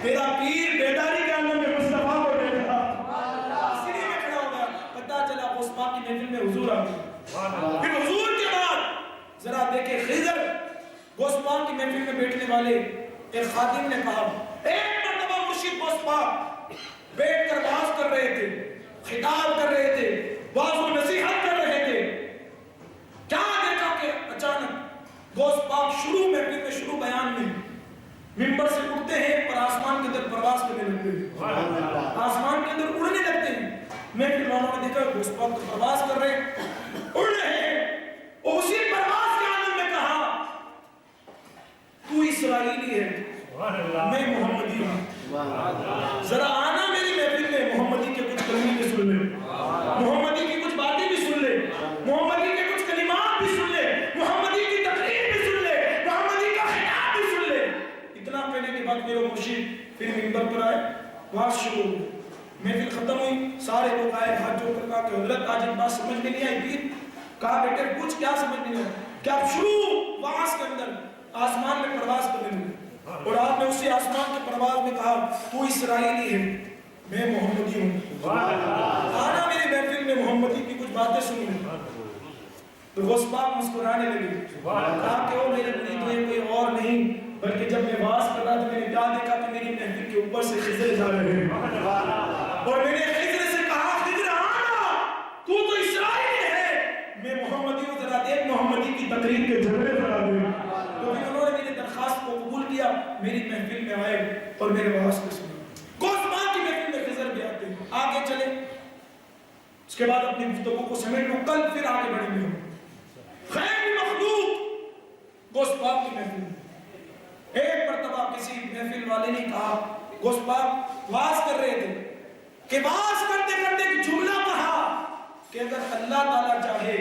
تیرا پیر بیداری کے عالم میں مصطفیٰ کو دیکھ رہا تھا. اسی لیے میں کھڑا ہو گیا. پتہ چلا غوث پاک کی محفل میں حضور آ گئے. پھر حضور کے بعد ذرا دیکھیں خضر غوث پاک کی محفل میں بیٹھنے والے ایک خادم نے کہا ایک مرتبہ مرشد غوث پاک بیٹھ کر واعظ کر رہے تھے, خطاب کر رہے تھے, واعظ و نصیحت کر رہے تھے. کیا دیکھا کہ اچانک غوث پاک شروع محفل میں شروع بیان میں منبر سے اٹھتے ہیں اور آسمان کے اندر پرواز کرنے لگتے ہیں, آسمان کے اندر اڑنے لگتے ہیں. محفل والوں نے دیکھا غوث پاک تو پرواز کر رہے ہیں, اڑ رہے ہیں. اور اسی پرواز کے عالم میں کہا تو اسرائیلی ہے میں محمدی ہوں, ذرا آنا میری محفل میں, محمدی کے کچھ کلمے بھی سن لے, محمدی کی کچھ باتیں بھی سن لے, محمدی کے کچھ کلمات بھی سن لے, محمدی کی تقریر بھی سن لے, محمدی کا خطاب بھی سن لے. اتنا کہنے کے بعد میرے مرشد پھر منبر پر آئے, واعظ شروع ہوئی. محفل ختم ہوئی, سارے لوگ آئے, ہاتھ جوڑ کر کہا کہ حضرت آج ایک بات سمجھ میں نہیں آئی. پیر کہا بیٹے کچھ کیا سمجھ نہیں آئی؟ کہ آپ شروع واعظ کے اندر آسمان میں پرواز کرنے لگے اور آپ نے اسی آسمان کے پرواز میں کہا تو اسرائیلی ہے میں محمدی ہوں, آنا میری محفل میں محمدی کی کچھ باتیں سنوں. تو غوث پاک مسکرانے لگے, کہا کہ وہ میرے مرید ہوئے کوئی اور نہیں بلکہ جب میں واعظ کر رہا تو میں نے کیا دیکھا کہ میری محفل کے اوپر سے خضر جا رہے ہیں اور میں نے خضر سے کہا خضر آنا تو اسرائیلی ہے میں محمدی ہوں, ذرا دیکھ محمدی کی تقریر کے جھگڑے ذرا دے. تو پھر انہوں نے میری درخواست کو قبول کیا, میری محفل میں آئے اور میرے واعظ کو سنا. غوث پاک کی محفل میں خضر بھی آتے ہیں. آگے چلے, اس کے بعد اپنی گفتگو کو سمیٹ لو, کل پھر آگے بڑھیں گے. غیبی مخلوق غوث پاک کی محفل میں. ایک مرتبہ کسی محفل والے نے کہا, غوث پاک واعظ کر رہے تھے کہ واعظ کرتے کرتے ایک جملہ کہا کہ اگر اللہ تعالیٰ چاہے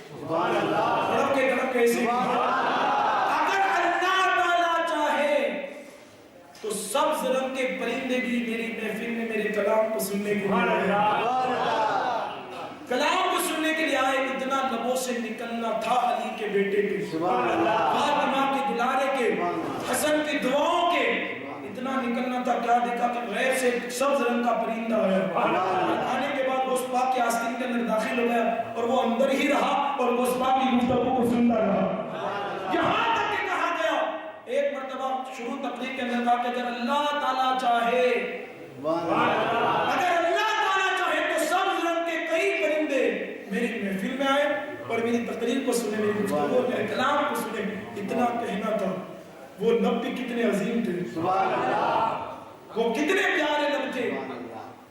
سبحان اللہ رب کے طرف کیسے اگر اللہ تعالیٰ چاہے تو سبز رنگ کے پرندے بھی میری محفل میں میرے کلام کو سننے کے لیے کلام کو سننے کے لیے آئے. اتنا لبوں سے نکلنا تھا علی کے بیٹے کے, فاطمہ کے دلارے کے, حسن کی دعاؤں کے, اتنا نکلنا تھا. کیا دیکھا کہ غیب سے سبز رنگ کا پرندہ آیا. آنے کے بعد غوث پاک کے آستین کے اندر داخل ہو گیا اور وہ اندر ہی رہا اور غوث پاک کی گفتگو کو سنتا رہا. یہاں تک کہ کہا گیا ایک مرتبہ شروع تقریر کے اندر کہا کہ اگر اللہ تعالیٰ چاہے, اگر اللہ تعالیٰ چاہے تو سبز رنگ کے کئی پرندے میری محفل میں آئے اور میری تقریر کو سنے, میری گفتگو اور میرے کلام کو سنے. اتنا کہنا تھا. وہ لب بھی کتنے عظیم تھے, وہ کتنے پیارے لب تھے.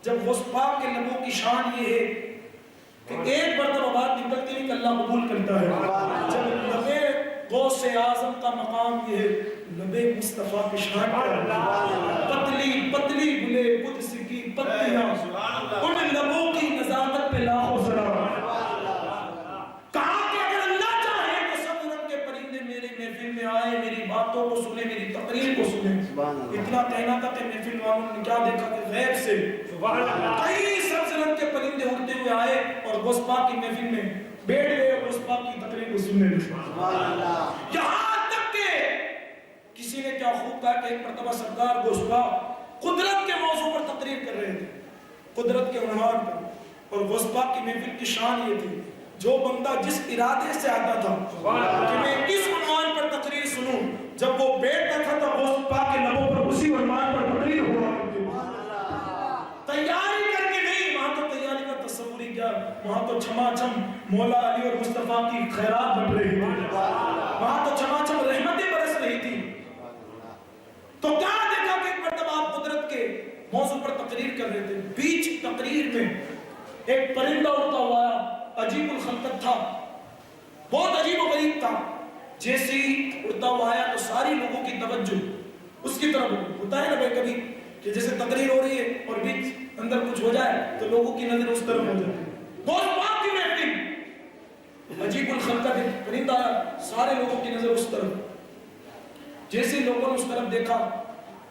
جب غوث پاک کے لبوں کی شان یہ ہے کہ ایک مرتبہ بات نکلتی نہیں کہ اللہ قبول کرتا ہے. جب لبے غوث اعظم کا مقام یہ ہے, لبے مصطفیٰ کی شان پتلی پتلی گلے قدس کی پتیاں, ان لبوں کی نزاکت پہ لاکھوں سلام. کہا کہ اگر اللہ چاہے تو سب رنگ کے پرندے میرے محفل میں آئے, میری باتوں کو سنے, میری تقریر کو سنے. اتنا کہنا تھا کہ محفل والوں نے کیا دیکھا کہ غیب سے کئی سبز رنگ کے پرندے اڑتے ہوئے آئے اور غوث پاک کی محفل میں بیٹھ گئے اور غوث پاک کی تقریر کو سننے لگے. یہاں تک کہ کسی نے کیا خوب کہا کہ ایک مرتبہ سرکار غوث پاک قدرت کے موضوع پر تقریر کر رہے تھے, قدرت کے عنوان پر, اور غوث پاک کی محفل کی شان یہ تھی جو بندہ جس ارادے سے آتا تھا کہ میں اس عنوان پر تقریر سنوں, جب وہ بیٹھتا تھا تو غوث پاک کے لبوں پر اسی عنوان پر تقریر ہوا کرتی. تیاری کر کے نہیں, وہاں تو تیاری کا تصور ہی کیا, وہاں تو چھما چھم مولا علی اور مصطفیٰ کی خیرات بڑھ رہی تھی, وہاں تو چھما چھم رحمتیں برس رہی تھی. تو کیا دیکھا کہ ایک مرتبہ آپ قدرت کے موضوع پر تقریر کر رہے تھے, بیچ تقریر میں ایک پرندہ اڑتا ہوا عجیب الخلقت تھا, بہت عجیب و غریب تھا. جیسے ہی اڑتا ہوا آیا تو ساری لوگوں کی توجہ اس کی طرف ہوتا ہے نا بھائی کبھی کہ جیسے تقریر ہو رہی ہے اور بیچ اندر کچھ ہو جائے تو لوگوں کی نظر اس طرف ہو جاتی ہے. غوث پاک کی محفل آیا, سارے لوگوں کی نظر اس طرف. جیسے لوگوں نے اس طرف دیکھا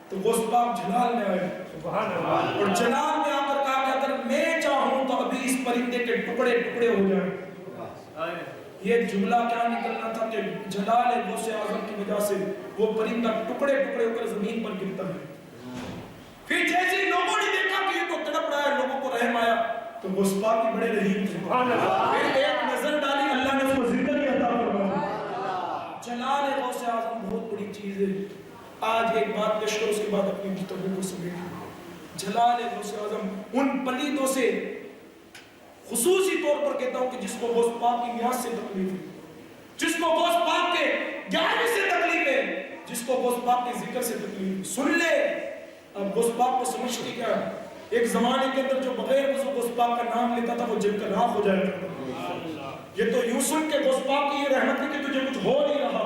تو غوث پاک جلال میں آئے, اور جلال میں آ کر کہا کہ اگر میں چاہوں تو ابھی اس پرندے کے ٹکڑے ٹکڑے ہو جائیں. یہ جملہ کیا نکلنا تھا کہ جلال غوث اعظم کی وجہ سے وہ پرندہ ٹکڑے ٹکڑے ہو کر زمین پر گرتا ہے. پھر جیسے لوگوں نے دیکھا کہ یہ تو تڑپ رہا ہے, لوگوں کو رحم آیا تو غوث پاک بھی بڑے رحیم تھے. پھر ایک نظر ڈالی, اللہ نے اس کو زندگی عطا فرمائی. جلال غوث اعظم بہت بڑی چیز ہے. آج ایک بات پیش کرو, اس کے بعد اپنی گفتگو کو سمیٹیں. جلال غوث اعظم ان پلیدوں سے خصوصی طور پر کہتا ہوں کہ جس کو غوث پاک کی نیاز سے تکلیف ہے, جس کو غوث پاک کے جانب سے تکلیف ہے, جس کو غوث پاک کے ذکر سے تکلیف ہے, سن لے. اب غوث پاک کو سمجھتے کیا ہے, ایک زمانے کے اندر جو بغیر غوث پاک کا نام لیتا تھا وہ جل کر راکھ ہو جائے گا. یہ تو یوں سن کے غوث پاک کی یہ رحمت ہے کہ تجھے کچھ ہو نہیں رہا,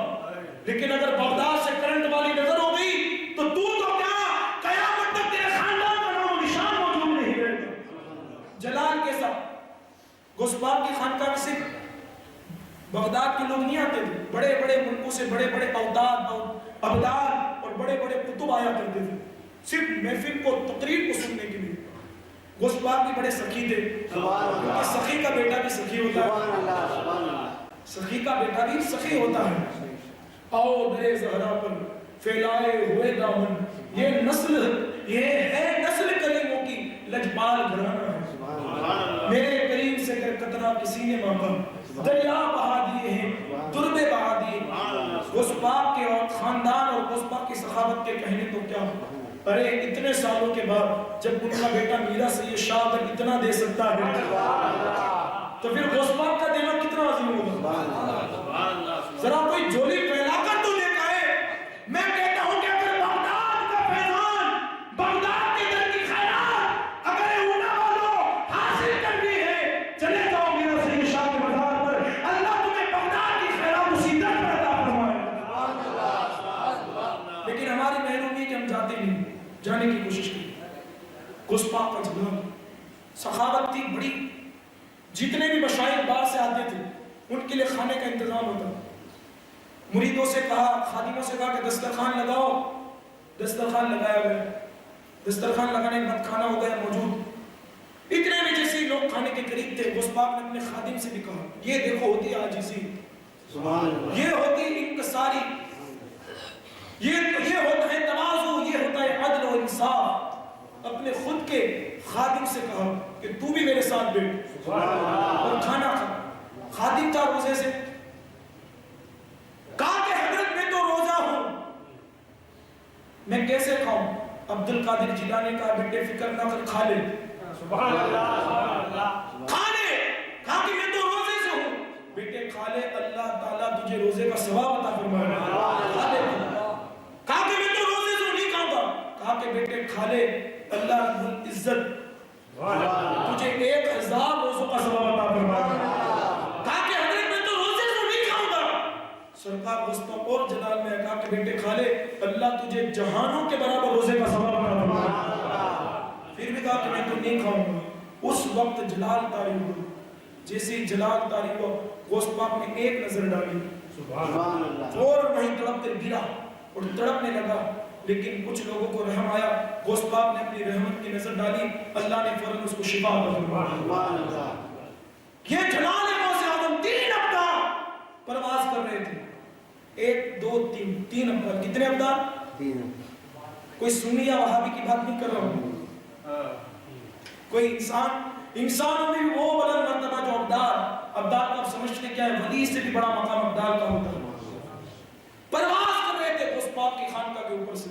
لیکن اگر بغداد سے کرنٹ والی نظر ہو گئی تو کیا قیامت تک تیرے خاندان کا نام و نشان موجود نہیں رہے گا. جلال کے ساتھ غوث پاک کی خانقاہ میں صرف بغداد کے لوگ نہیں آتے تھے, بڑے بڑے ملکوں سے بڑے بڑے ابدال اور بڑے بڑے کتب آیا کرتے تھے صرف محفل کو تقریر کو سننے کے لیے. غوث پاک بھی بڑے سخی تھے, کیونکہ سخی کا بیٹا بھی سخی ہوتا ہے, سخی کا بیٹا بھی سخی ہوتا ہے. آؤ درے زہرا پر پھیلائے ہوئے دامن, یہ ہے نسل کریموں کی لجپال گھرانہ ہے. میرے کریم سے کر قطرہ کسی نے مانگا, دریا بہا دیے ہیں دربے بہا دیے. غوث پاک کے اور خاندان اور غوث پاک کی سخاوت کے کہنے تو کیا, ارے اتنے سالوں کے بعد جب ان کا بیٹا میرا سے یہ شاہ اگر اتنا دے سکتا ہے تو پھر غوث پاک کا دینا کتنا عظیم ہوگا. ذرا کوئی جولی پھیلا کر تو دیکھا ہے. میں کہتا ہوں کہ اگر بغداد کا فیضان, بغداد کے در کی خیرات اگر اونا والوں حاصل کرنی ہے, چلے جاؤ میرا سے یہ شاہ کے مزار پر, اللہ تمہیں بغداد کی خیرات اسی در پر عطا فرمائے. لیکن ہماری محرومی ہے کہ ہم جاتے نہیں, جانے کی کوشش کی. غوث پاک کا جلال سخاوت تھی بڑی. جتنے بھی مشائخ باہر سے آتے تھے ان کے لیے کھانے کا انتظام ہوتا. مریدوں سے کہا, خادموں سے کہا کہ دسترخوان لگاؤ. دسترخوان لگایا گیا. دسترخوان لگانے کے بعد کھانا ہو گیا موجود. اتنے میں جیسے لوگ کھانے کے قریب تھے, غوث پاک نے اپنے خادم سے بھی کہا, یہ دیکھو ہوتی عاجزی, یہ ہوتی انکساری, یہ ہوتا ہے تواضع, یہ ہوتا ہے عدل و انصاف. اپنے خود کے خادم سے کہا کہ تو بھی میرے ساتھ بیٹھ اور کھانا کھا. خادم تھا روزے سے, کہا کہ حضرت میں تو روزہ ہوں, میں کیسے کھاؤں. عبد القادر جیلانی کا بیٹے فکر نہ کر, کھا لے. سبحان اللہ, کھا لے. کہا کہ میں تو روزے سے ہوں. بیٹے کھا لے, اللہ تعالیٰ تجھے روزے کا ثواب عطا فرمائے. کھا لے. کہا کہ میں تو روزے سے نہیں کھاؤں گا. کہا کہ بیٹے کھا لے, اللہ رب العزت تجھے 1000 روزوں کا ثواب عطا فرمائے. کہا کہ حضرت میں تو روزے سے نہیں کھاؤں گا. سرکار غوث پاک اور جلال میں کہا کہ بیٹے کھا لے, اللہ تجھے جہانوں کے برابر روزے کا ثواب عطا فرمائے. پھر بھی کہا کہ میں تو نہیں کھاؤں گا. اس وقت جلال طاری ہوا. جیسے جلال طاری ہوا, غوث پاک نے ایک نظر ڈالی اور وہیں تڑپ کر گرا اور تڑپنے لگا. لیکن کچھ لوگوں کو رحم آیا, غوث پاک نے اپنی رحمت کی نظر ڈالی, اللہ نے فوراً اس کو شفا عطا فرمایا. یہ جلال غوث اعظم 3 ابدال پرواز کر رہے تھے. 1 2 3 ابدال. کتنے ابدال؟ 3. کوئی سنی یا وہابی کی بات نہیں کر رہا ہوں. کوئی انسانوں میں وہ بلند مرتبہ جو ابدال کو آپ سمجھتے کیا ہے, ولی سے بھی بڑا مقام ابدال کا ہوتا ہے. پرواز کر رہے تھے غوث پاک کی خانقاہ کے اوپر سے.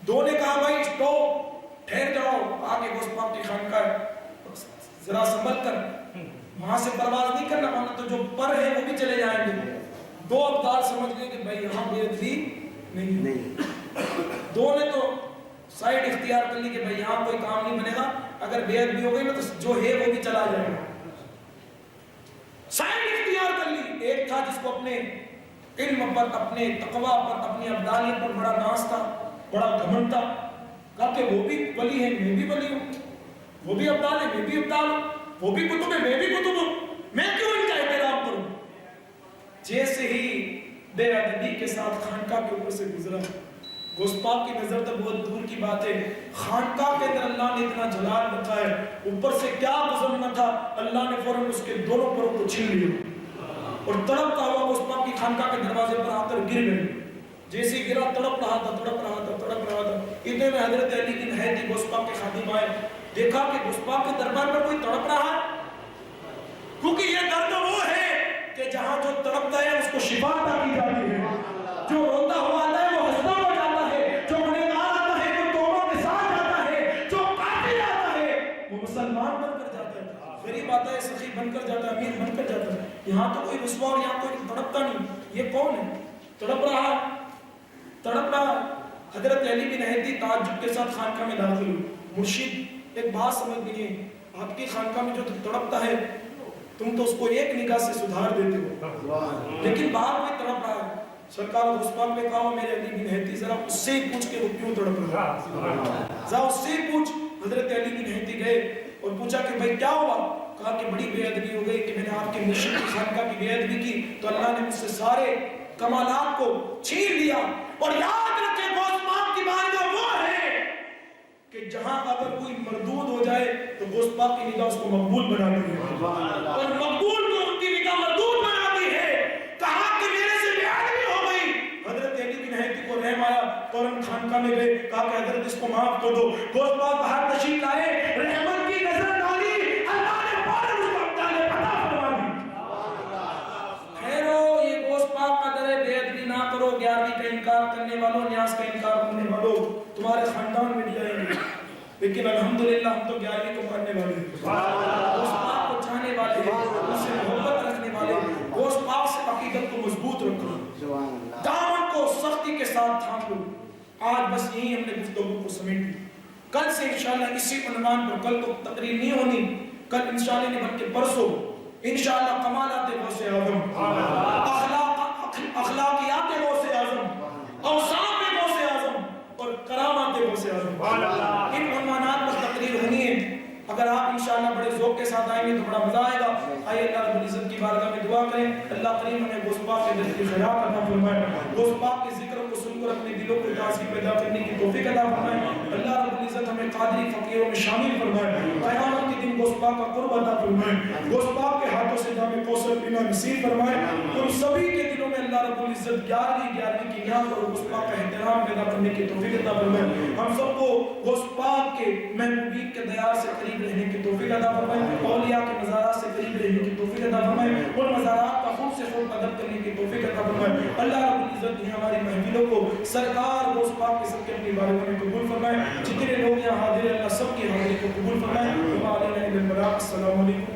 دو نے کہا بھائی اسٹاپ, ٹھہر جاؤ. آگے غوث پاک کی خانقاہ ہے, ذرا سنبھل کر, وہاں سے پرواز نہیں کرنا, ورنہ تو جو پر ہے وہ بھی چلے جائیں گے. 2 ابدال سمجھ گئے کہ بھائی یہاں بیعت بھی نہیں. 2 نے تو سائڈ اختیار کر لی کہ بھائی یہاں کوئی کام نہیں بنے گا, اگر بیعت بھی ہو گئی نا تو جو ہے وہ بھی چلا جائے گا. سائڈ اختیار کر لی. ایک تھا جس کو اپنے علم پر, اپنے تقوی پر, اپنی ابدالیت پر بڑا ناز تھا, بڑا گھمنڈ تھا. کہا کہ وہ بھی ولی ہے, میں بھی ولی ہوں. وہ بھی ابدال ہے, میں بھی ابدال ہوں. وہ بھی کتب ہے, میں بھی کتب ہوں. میں کیوں ان کا احترام کروں. جیسے کے ساتھ خانقاہ کے اوپر سے گزرا. غوث پاک کی نظر تو بہت دور کی بات ہے، خانقاہ کے اندر اللہ نے اتنا جلال رکھا ہے، اوپر سے کیا گزرنا تھا، اللہ نے فوراً اس کے دونوں پروں کو چھین لیا اور تڑپتا ہوا غوث پاک کی خانقاہ کے دروازے پر آ کر گر گئے. جیسے گرا تڑپ رہا تھا. اتنے میں حضرت علی بن ہیتی غوث پاک کے خادم آئے، دیکھا کہ غوث پاک کے دربار پر کوئی تڑپ رہا ہے، کیونکہ یہ درد وہ ہے کہ جہاں جو تڑپتا ہے اس کو شفا عطا کی جاتی ہے، جو روتا ہوا آتا ہے وہ ہنستا ہوا جاتا ہے، جو گنہگار آتا ہے وہ توبہ کے ساتھ جاتا ہے، جو کافر آتا ہے وہ مسلمان بن کر جاتا ہے، غریب آتا ہے سخی بن کر جاتا ہے، امیر بن کر جاتا ہے. یہاں تو کوئی رسوا اور یہاں کوئی تڑپتا نہیں. یہ کون ہے تڑپ رہا؟ حضرت علی بن ہیتی تعجب کے ساتھ خانقاہ میں داخل ہوئے. مرشد ایک بات سمجھ گئی، آپ کی خانقاہ میں جو تڑپتا ہے تم تو اس کو ایک نگاہ سے سدھار دیتے ہو، لیکن باہر میں تڑپ رہا ہے. سرکار غوث پاک نے کہا میرے علی بن ہیتی ذرا اس سے ہی پوچھ کے وہ کیوں تڑپ رہا ہے، ذرا اس سے ہی پوچھ. حضرت علی بن ہیتی گئے اور پوچھا کہ بھائی کیا ہوا؟ کہا کہ بڑی بے ادبی ہو گئی کہ میں نے آپ کے مرشد کی خانقاہ کی بے ادبی کی تو اللہ نے مجھ سے سارے کمالات کو چھین لیا. اور یاد رکھیں غوث پاک کی بارگاہ وہ ہے کہ جہاں اگر کوئی مردود ہو جائے تو غوث پاک کی نگاہ اس کو مقبول بناتی ہے، اور مقبول کو ان کی نگاہ مردود بناتی ہے. کہا کہ میرے سے بے ادبی ہو گئی. حضرت علی بن ہیتی کو رحم آیا، فوراً خانقاہ میں گئے، کہا کہ حضرت اس کو معاف کر دو. غوث پاک باہر تشریف لائے، رحمت کی نظر ڈالی، اللہ نے فوراً اس کو اپنا لے عطا فرما دی. خیرو یہ غوث پاک کا در بے ادبی نہ کرو. 11ویں کا انکار کرنے والوں، نیاز کا انکار کرنے والوں تمہارے خاندان میں بھی آئیں گے، لیکن الحمدللہ ہم تو 11ویں کو ماننے والے ہیں، غوث پاک کو چاہنے والے ہیں، اس سے محبت رکھنے والے ہیں. غوث پاک سے عقیدت کو مضبوط رکھو، دامن کو سختی کے ساتھ تھام لو. آج بس یہی ہم نے گفتگو کو سمیٹ دی. کل سے انشاءاللہ اسی عنوان پر، کل تو تقریر نہیں ہونی، کل انشاءاللہ نہیں بلکہ پرسوں انشاءاللہ کمالات غوث اعظم، اخلاقیات غوث اعظم، اوصاف غوث اعظم اور کرامات غوث اعظم، ان عنوانات پر تقریر ہونی ہے. اگر آپ انشاءاللہ بڑے ذوق کے ساتھ آئیں گے تو بڑا مزہ آئے گا. آئیے اللہ رب العزت کی بارگاہ میں دعا کریں، اللہ کریم ہمیں غوث پاک کے دل کی خیرات عطا فرمائے، غوث پاک کے ذکر کو سن کر اپنے دلوں کو تازگی پیدا کرنے کی توفیق عطا فرمائے. اللہ رب العزت ہمیں قادری فقیروں میں شامل فرمائے، قیامت کے دن غوث پاک کا قرب عطا فرمائے، غوث پاک کے ہاتھوں سے جام کوثر پینا نصیب فرمائے. ان سبھی کے دلوں میں اللہ رب العزت 11ویں کی نیاز اور غوث پاک کا احترام پیدا کرنے کی توفیق عطا فرمائے. ہم سب کو غوث پاک کے محبوبین کے دیار سے قریب رہنے کی توفیق عطا فرمائے، اولیاء کے مزارات سے قریب رہنے کی توفیق عطا فرمائے، ان مزارات کا خوب سے خوب ادب کرنے کی توفیق عطا فرمائے. اللہ رب العزت نے ہماری محفلوں کو سرکار غوث پاک کے سب کے اپنی بارگاہ میں قبول فرمائے. جتنے لوگ یہاں حاضر ہیں اللہ سب کی حاضری کو قبول فرمائے. السلام علیکم.